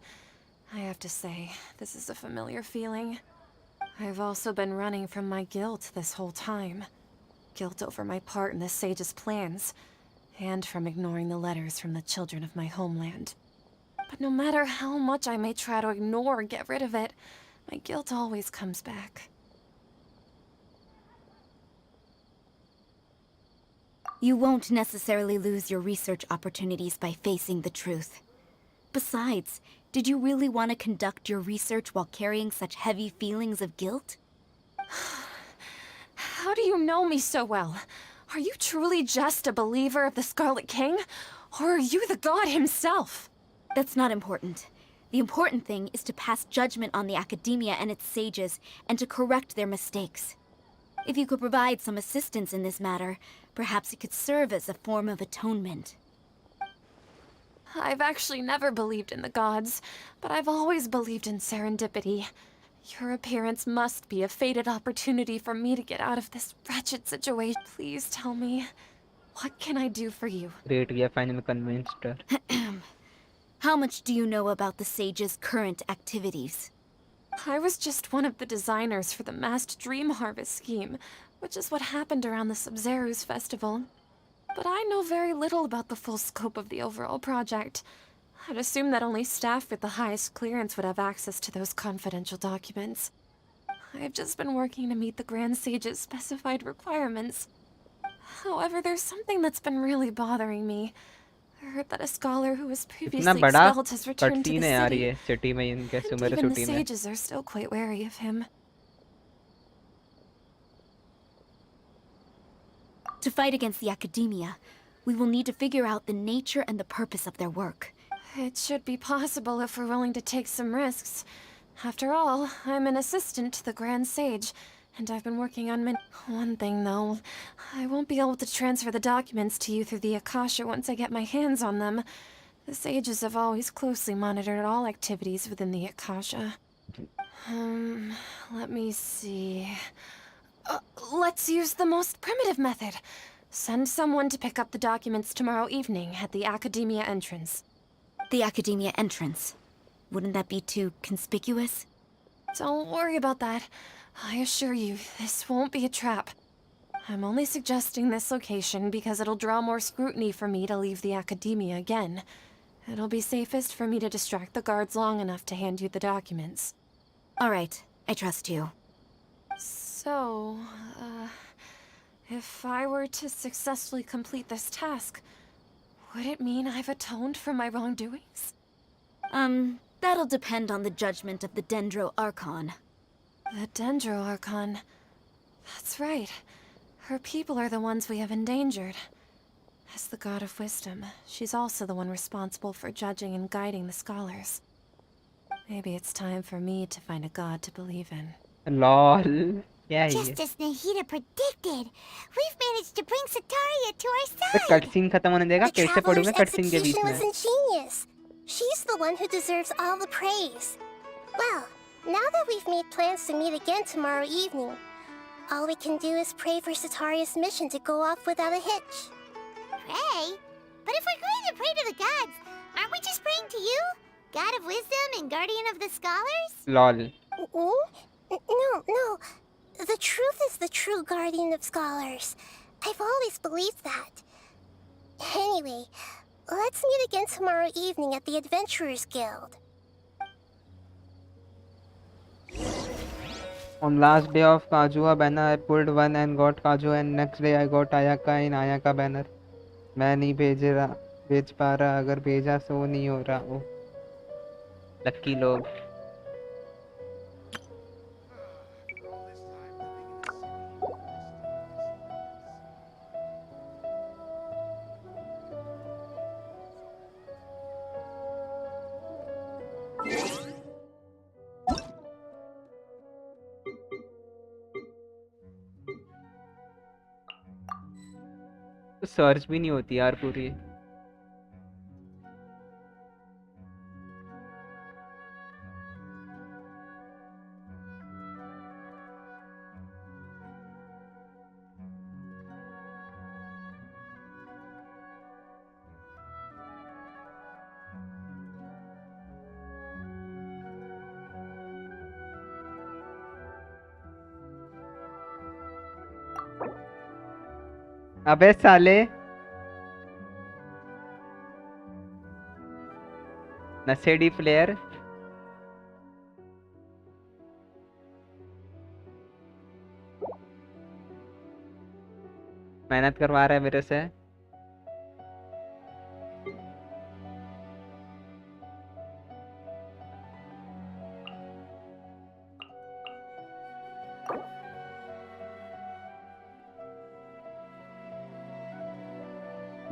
I have to say, this is a familiar feeling. I've also been running from my guilt this whole time. Guilt over my part in the Sage's plans, and from ignoring the letters from the children of my homeland. But no matter how much I may try to ignore or get rid of it, my guilt always comes back. You won't necessarily lose your research opportunities by facing the truth. Besides, did you really want to conduct your research while carrying such heavy feelings of guilt? How do you know me so well? Are you truly just a believer of the Scarlet King? Or are you the god himself? That's not important. The important thing is to pass judgment on the Academia and its sages, and to correct their mistakes. If you could provide some assistance in this matter, perhaps it could serve as a form of atonement. I've actually never believed in the gods, but I've always believed in serendipity. Your appearance must be a fated opportunity for me to get out of this wretched situation. Please tell me, what can I do for you? Great, we have finally convinced her. How much do you know about the sage's current activities? I was just one of the designers for the masked dream harvest scheme, which is what happened around the Sub-Zeru's festival. But I know very little about the full scope of the overall project. I'd assume that only staff with the highest clearance would have access to those confidential documents. I've just been working to meet the Grand Sage's specified requirements. However, there's something that's been really bothering me. I heard that a scholar who was इतना previously बड़ा expelled has returned to cutscene the है यार city. ये city में, इनके And Sumer even the city में. sages are still quite wary of him. To fight against the Academia, we will need to figure out the nature and the purpose of their work. It should be possible if we're willing to take some risks. After all, I'm an assistant to the Grand Sage, and I've been working on One thing, though, I won't be able to transfer the documents to you through the Akasha once I get my hands on them. The sages have always closely monitored all activities within the Akasha. Let me see. Let's use the most primitive method. Send someone to pick up the documents tomorrow evening at the Academia entrance. The Academia entrance. Wouldn't that be too conspicuous? Don't worry about that. I assure you, this won't be a trap. I'm only suggesting this location because it'll draw more scrutiny for me to leave the Academia again. It'll be safest for me to distract the guards long enough to hand you the documents. All right, I trust you. So, if I were to successfully complete this task, would it mean I've atoned for my wrongdoings? That'll depend on the judgment of the Dendro Archon. The Dendro Archon. That's right. Her people are the ones we have endangered. As the God of Wisdom, she's also the one responsible for judging and guiding the scholars. Maybe it's time for me to find a god to believe in. LOL. क्या है ये? Just as Nahida predicted, we've managed to bring Sataria to our तो side. Cutscene खत्म होने देगा, The कैसे पढ़ूंगा Traveler's cutscene के बीच execution में? was ingenious. She's the one who deserves all the praise. Well, now that we've made plans to meet again tomorrow evening, all we can do is pray for Sataria's mission to go off without a hitch. Pray? But if we're going to pray to the gods, aren't we just praying to you? God of Wisdom and Guardian of the Scholars? LOL. No. The truth is the true Guardian of Scholars. I've always believed that. Anyway, let's meet again tomorrow evening at the Adventurers Guild. On last day of Kazuha banner, I pulled one and got Kazuha, and next day I got Ayaka in Ayaka banner. मैं नहीं भेज पा रहा, अगर भेजा तो नहीं हो रहा. ओ लक्की लोग. तो सर्च भी नहीं होती यार पूरी. अबे साले, नशेड़ी प्लेयर. मेहनत करवा रहा है मेरे से.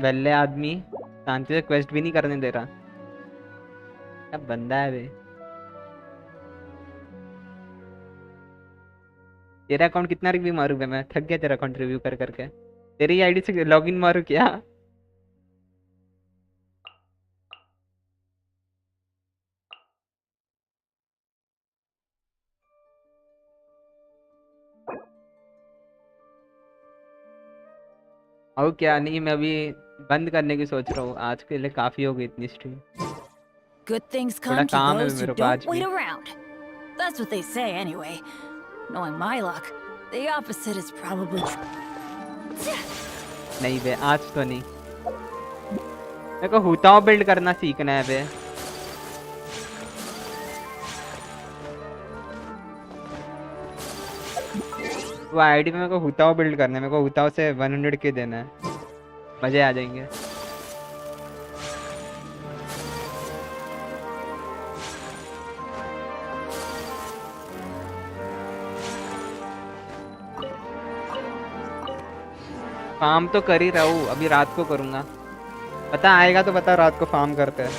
वेल्ले आदमी शांति से क्वेस्ट भी नहीं करने दे रहा. क्या बंदा है बे. तेरा अकाउंट कितना रिव्यू मारूं बे? मैं थक गया तेरा अकाउंट रिव्यू कर करके. तेरी आईडी से लॉगिन मारूं क्या? और क्या नहीं, मैं अभी बंद करने की सोच रहा हूँ. आज के लिए काफी हो गई इतनी स्ट्रीम. Good things थोड़ा come to काम है those who मेरे को आज don't भी. wait around. That's what they say anyway. Knowing my luck, the opposite is probably true. नहीं बे, आज तो नहीं। मेरे को हुताओ बिल्ड करना सीखना है बे। वो आईडी में मेरे को हुताओ बिल्ड करना है। मेरे को हुताओ से 100k देना है, मजे आ जाएंगे। फार्म तो कर ही रहा हूँ, अभी रात को करूँगा। पता आएगा तो पता, रात को फार्म करते हैं।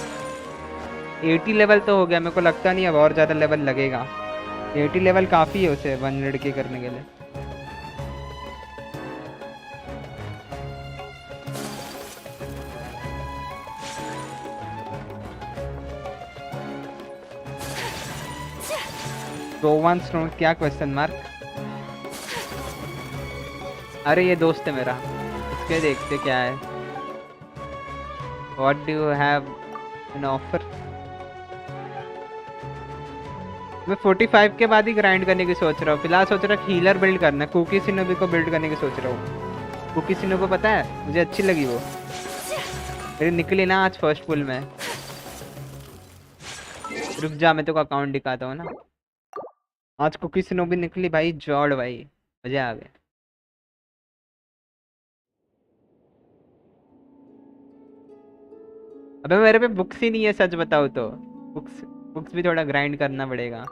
80 लेवल तो हो गया, मेरे को लगता नहीं अब और ज़्यादा लेवल लगेगा। 80 लेवल काफ़ी है उसे 100k करने के लिए। गोवान स्नो क्या क्वेश्चन मार्क? अरे ये दोस्त है मेरा, इसके देखते क्या है। What do you have an offer? मैं 45 के बाद ही ग्राइंड करने की सोच रहा हूँ। फिलहाल सोच रहा हूँ हीलर बिल्ड करना है। कुकी सिनोबी को बिल्ड करने की सोच रहा हूँ। कुकी सिनोबी पता है, मुझे अच्छी लगी वो। मेरी निकली ना आज फर्स्ट पुल में। रुक जा, मैं तो अकाउंट दिखाता हूँ ना। आज कुकी सिनोबी निकली भाई, जॉर्ड भाई, मजे आ गए। अबे मेरे पे बुक्स ही नहीं है, सच बताओ तो। बुक्स भी थोड़ा ग्राइंड करना पड़ेगा।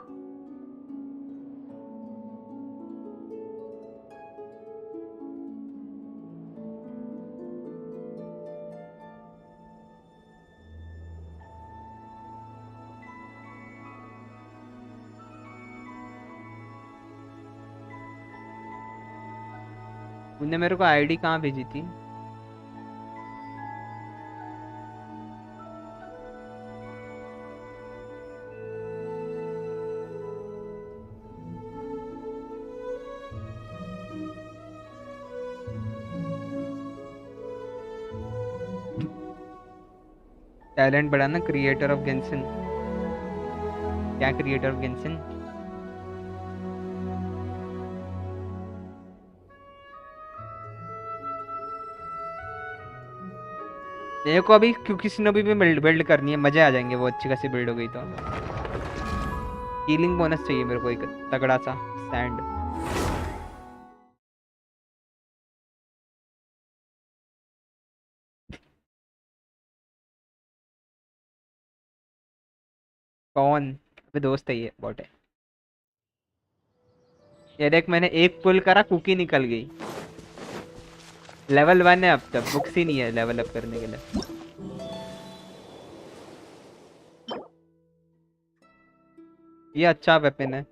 उन्होंने मेरे को आईडी कहाँ भेजी थी? टैलेंट बढ़ाना, क्रिएटर ऑफ गेंशिन। क्या क्रिएटर ऑफ गेंशिन? मेरे को अभी क्योंकि सिनोबी भी बिल्ड करनी है, मजे आ जाएंगे वो अच्छी खासी बिल्ड हो गई तो। हीलिंग बोनस चाहिए मेरे को एक तगड़ा सा सैंड। कौन? अबे दोस्त है ये, बॉट है। ये देख, मैंने एक पुल करा, कुकी निकल गई। लेवल 1 है अब तक, बुक्स ही नहीं है लेवल अप करने के लिए। ये अच्छा वेपन है।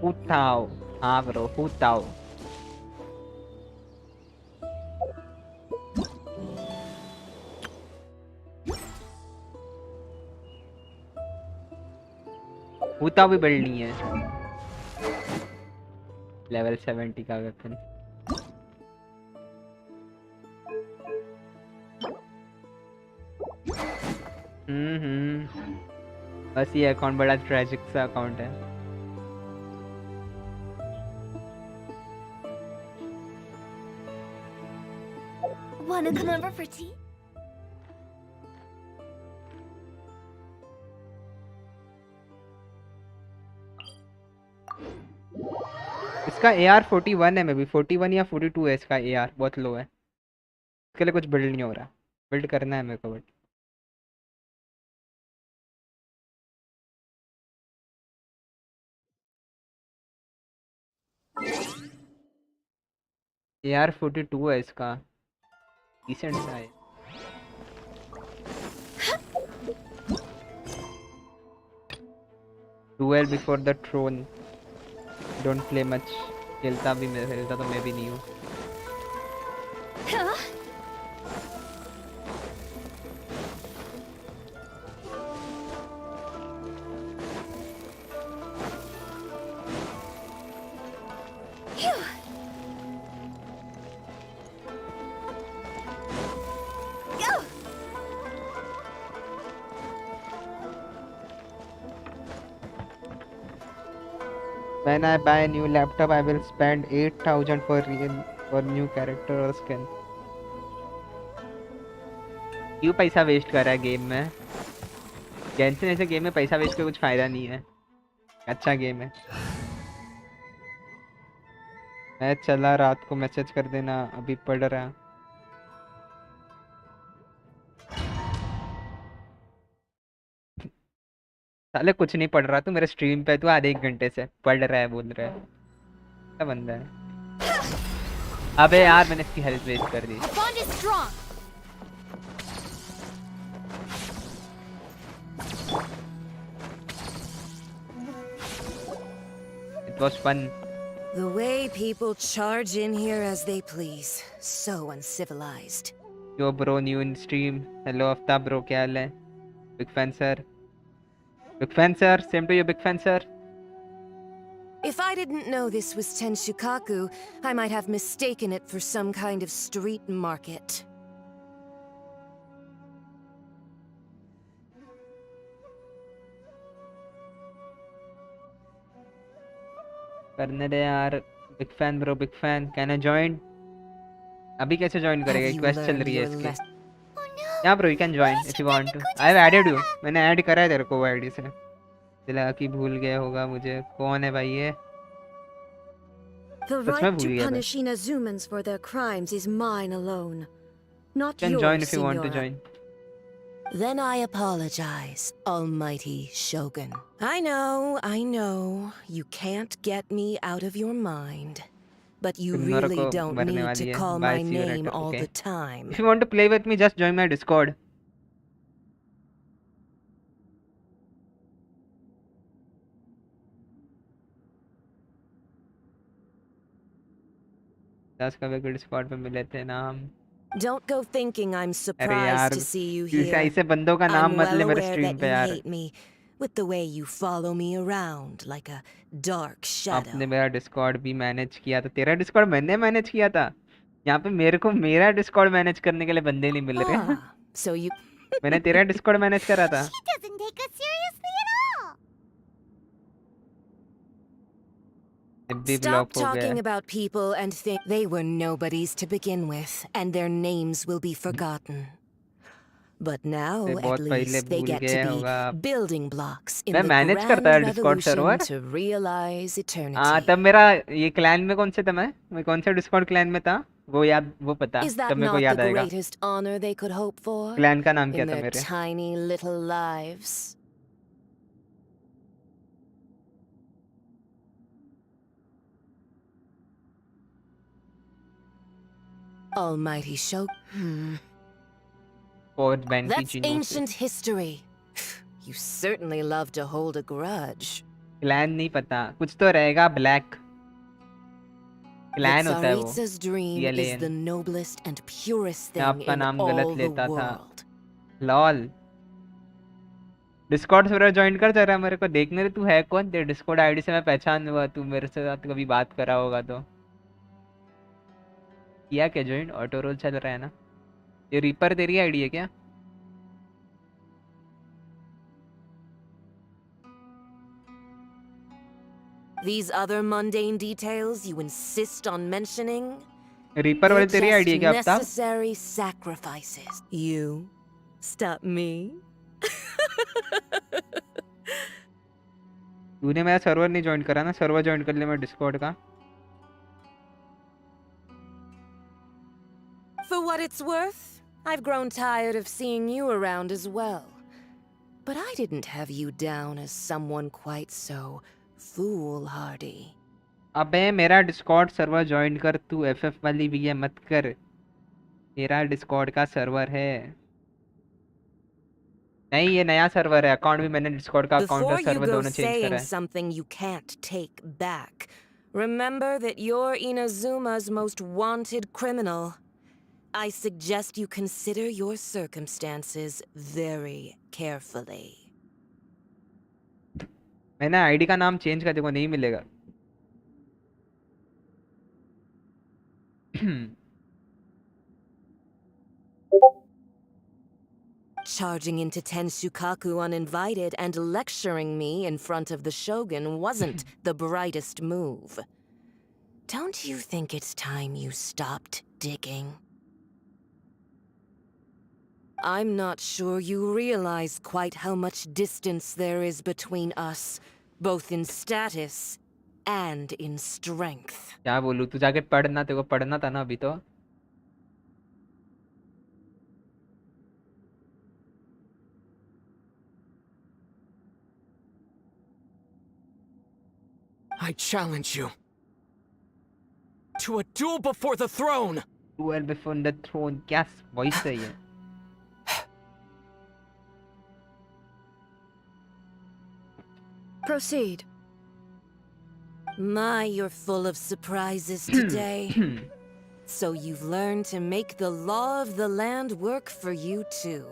हुताओ, हाँ ब्रो, हुताओ। हुताओ भी बिल्ड नहीं है। लेवल 70 का वेपन। बस ये अकाउंट बड़ा ट्रेजिक सा अकाउंट है। Wanna come over for tea? इसका AR41 है, मे बी 41 या 42 है इसका AR, बहुत लो है। इसके लिए कुछ बिल्ड नहीं हो रहा, बिल्ड करना है मेरे को। बट AR42 है इसका, डिसेंट सा है। Duel before the throne, don't play much। खेलता तो मैं भी नहीं हूँ। When I buy a new laptop, I will spend 8,000 for new character or skin. क्यों पैसा वेस्ट कर रहा है गेम में? गेंशिन ऐसे गेम में पैसा वेस्ट कर कुछ फायदा नहीं है। अच्छा गेम है। मैं चला, रात को मैसेज कर देना, अभी पढ़ रहा। साले कुछ नहीं पढ़ रहा, तू मेरे स्ट्रीम पे तू आधे 1 घंटे से पढ़ रहा है, बोल रहा है। क्या बंदा है? अबे यार मैंने इसकी हेल्थ वेस्ट कर दी। Bond is strong. It was fun. The way people charge in here as they please. So uncivilized. Yo bro, new in stream. Hello Aftab bro, क्या हाल है? Big fan sir. Big fan sir, same to you big fan sir. If I didn't know this was Tenshukaku, I might have mistaken it for some kind of street market. करने दे यार। Big fan bro, big fan. Can I join? अभी कैसे join Have करेगा? you Quest चल learned रही है your इसकी। lesson? Yeah bro, you can join if you want to. I have added you. मैंने ऐड करा है तेरे को वो आईडी से। दिला कि भूल गया होगा मुझे। कौन है भाई ये? The सच में right भूल to गया था। punish Inazumans for their crimes is mine alone, not You can join yours, if you want to Signora. join. Then I apologize, Almighty Shogun. I know. You can't get me out of your mind. But you Signora really को don't मरने need वाली to है। call Bye, my see you name later. all Okay. the time. If you want to play with me, just join my Discord. दस का vagal Discord पे मिले थे ना हम। Don't go thinking I'm अरे surprised यार, to see you ऐसे here. ऐसे बंदों का नाम I'm मत well ले मेरे aware स्ट्रीम that पे you यार। hate me with the way you follow me around like a dark shadow. आपने मेरा Discord भी मैनेज किया था। तेरा Discord मैंने मैनेज किया था। यहाँ पे मेरे को मेरा Discord मैनेज करने के लिए बंदे नहीं मिल रहे। Ah, so you मैंने तेरा Discord मैनेज करा था। She doesn't take us seriously at all. भी Stop ब्लॉक हो गया talking है। about people and think they were nobodies to begin with, and their names will be forgotten. But now, ते at बहुत पहले least, they भूल get गए to होगा be आप। building blocks in मैं the मैनेज करता grand है Discord revolution server. to realize हाँ eternity. तब मेरा ये क्लैन में कौन से था मैं कौन से Discord क्लैन में था वो याद वो पता Is तब that मेरे को not the याद आएगा। greatest honor they could hope for clan का नाम क्या in था their मेरे? tiny little lives? Almighty Shogun. Forge Banki That's Chinosis। ancient history. You certainly love to hold a grudge. Clan नहीं पता कुछ तो रहेगा ब्लैक The क्लैन होता है वो। Tsaritsa's dream is Alien। the noblest and purest मैं thing आपका in नाम all गलत the लेता था। world. Lol Discord server join कर जरा मेरे को देखने दे तू है कौन तेरे डिस्कॉर्ड आईडी से मैं पहचान लूंगा तू मेरे से साथ कभी बात करा होगा तो। किया क्या ज्वाइन ऑटो रोल चल रहा है ना ये रीपर तेरी आईडी है क्या? These other mundane details you insist on mentioning? Reaper वाली तेरी They're आईडी है just क्या Aftab? necessary sacrifices. You stop me? तूने मेरा सर्वर नहीं ज्वाइन करा ना सर्वर ज्वाइन कर ले मैं डिस्कॉर्ड का। For what it's worth, I've grown tired of seeing you around as well. But I didn't have you down as someone quite so foolhardy. अबे मेरा डिस्कॉर्ड सर्वर ज्वाइन कर तू एफएफ वाली भी है मत कर मेरा डिस्कॉर्ड का सर्वर है नहीं ये नया सर्वर है अकाउंट भी मैंने डिस्कॉर्ड का अकाउंट Before और you सर्वर go दोनों चेंज करा saying है। something you can't take back, remember that you're Inazuma's most wanted criminal. I suggest you consider your circumstances very carefully. मैंने आईडी का नाम चेंज कर देखो नहीं मिलेगा। Charging into Tensukaku uninvited and lecturing me in front of the Shogun wasn't the brightest move. Don't you think it's time you stopped digging? I'm not sure you realize quite how much distance there is between us, both in status and in strength. क्या बोलूं, तू जाके पढ़ना, तेरे को पढ़ना था ना अभी तो. I challenge you to a duel before the throne. Duel before the throne. क्या voice है ये? Proceed. My, you're full of surprises today. So you've learned to make the law of the land work for you too.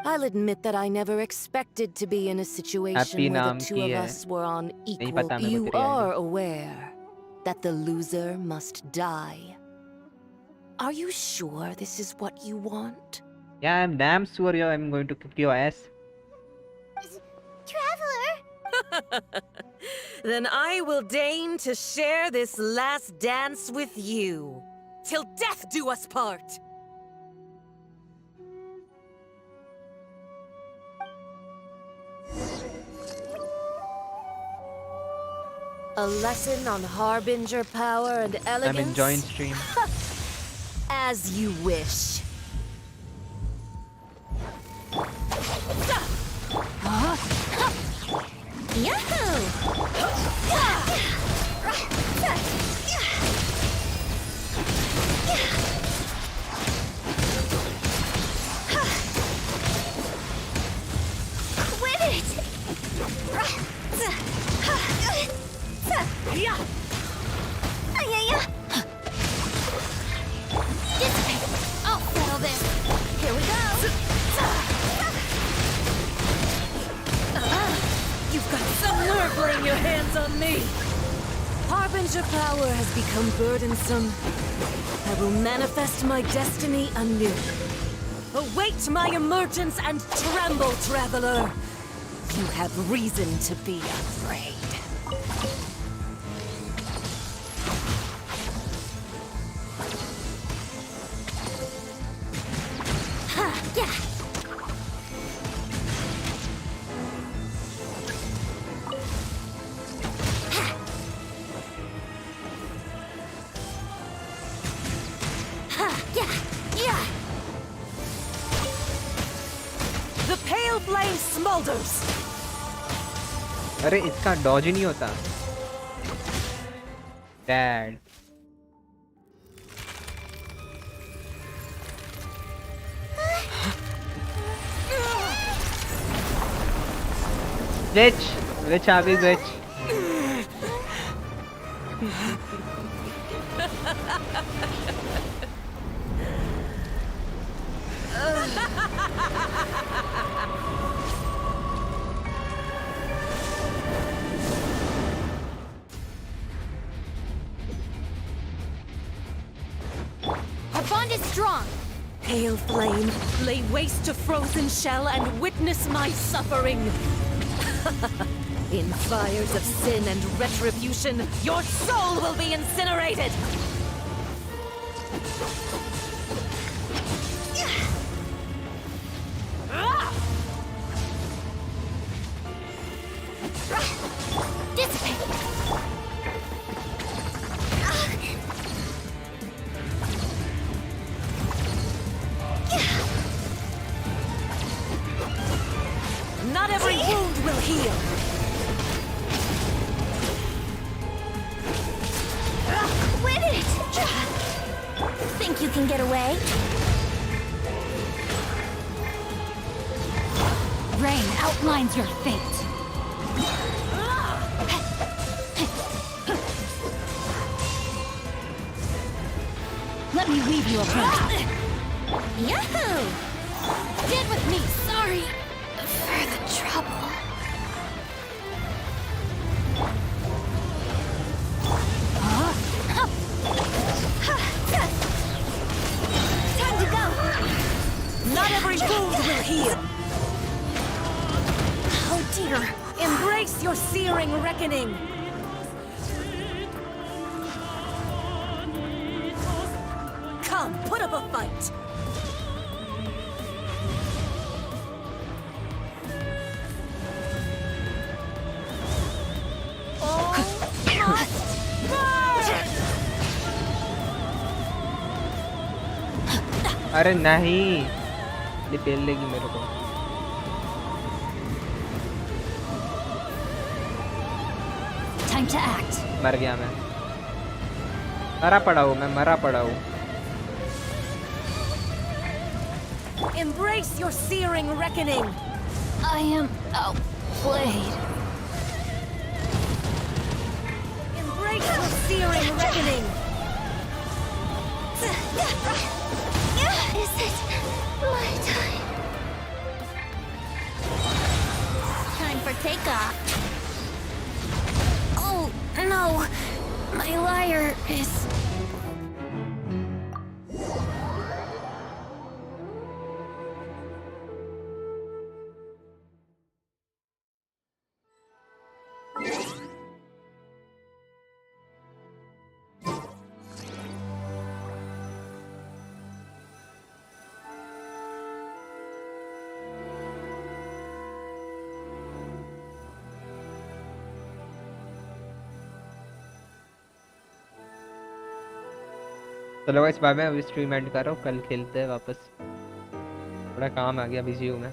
I'll admit that I never expected to be in a situation where the two of us were on equal. You are aware that the loser must die. Are you sure this is what you want? Yeah, I'm damn sure I'm going to kick your ass. Traveler! Then I will deign to share this last dance with you. Till death do us part! A lesson on Harbinger power and elegance? I'm enjoying stream. As you wish. Quit it! Dissipate! I'll settle this! Here we go! You've got some nerve laying your hands on me! Harbinger power has become burdensome. I will manifest my destiny anew. Await my emergence and tremble, traveler! You have reason to be afraid. The pale flame smolders! अरे इसका Dodge ही नहीं होता. Dad. Glitch आ गई glitch. Our bond is strong! Pale flame, lay waste to frozen shell and witness my suffering! In fires of sin and retribution, your soul will be incinerated! Dissipate! Not every wound will heal! Quit it! Think you can get away? Rain outlines your fate. Let me weave you a path. Yahoo! Get with me, sorry for the trouble. Gold will heal. Oh dear. Embrace your searing reckoning. Come, put up a fight. अरे नहीं, निपेल लेगी मेरे को। Time to act. मर गया मैं, मरा पड़ा हूँ मैं, मरा पड़ा हूँ। Embrace your searing reckoning. I am outplayed. Embrace your searing reckoning. Is it my time? Time for takeoff. Oh no, my lyre is. चलो गाइस बाय बाय, अभी स्ट्रीम एंड कर रहा हूँ, कल खेलते हैं वापस, थोड़ा काम आ गया, बिजी हूँ मैं।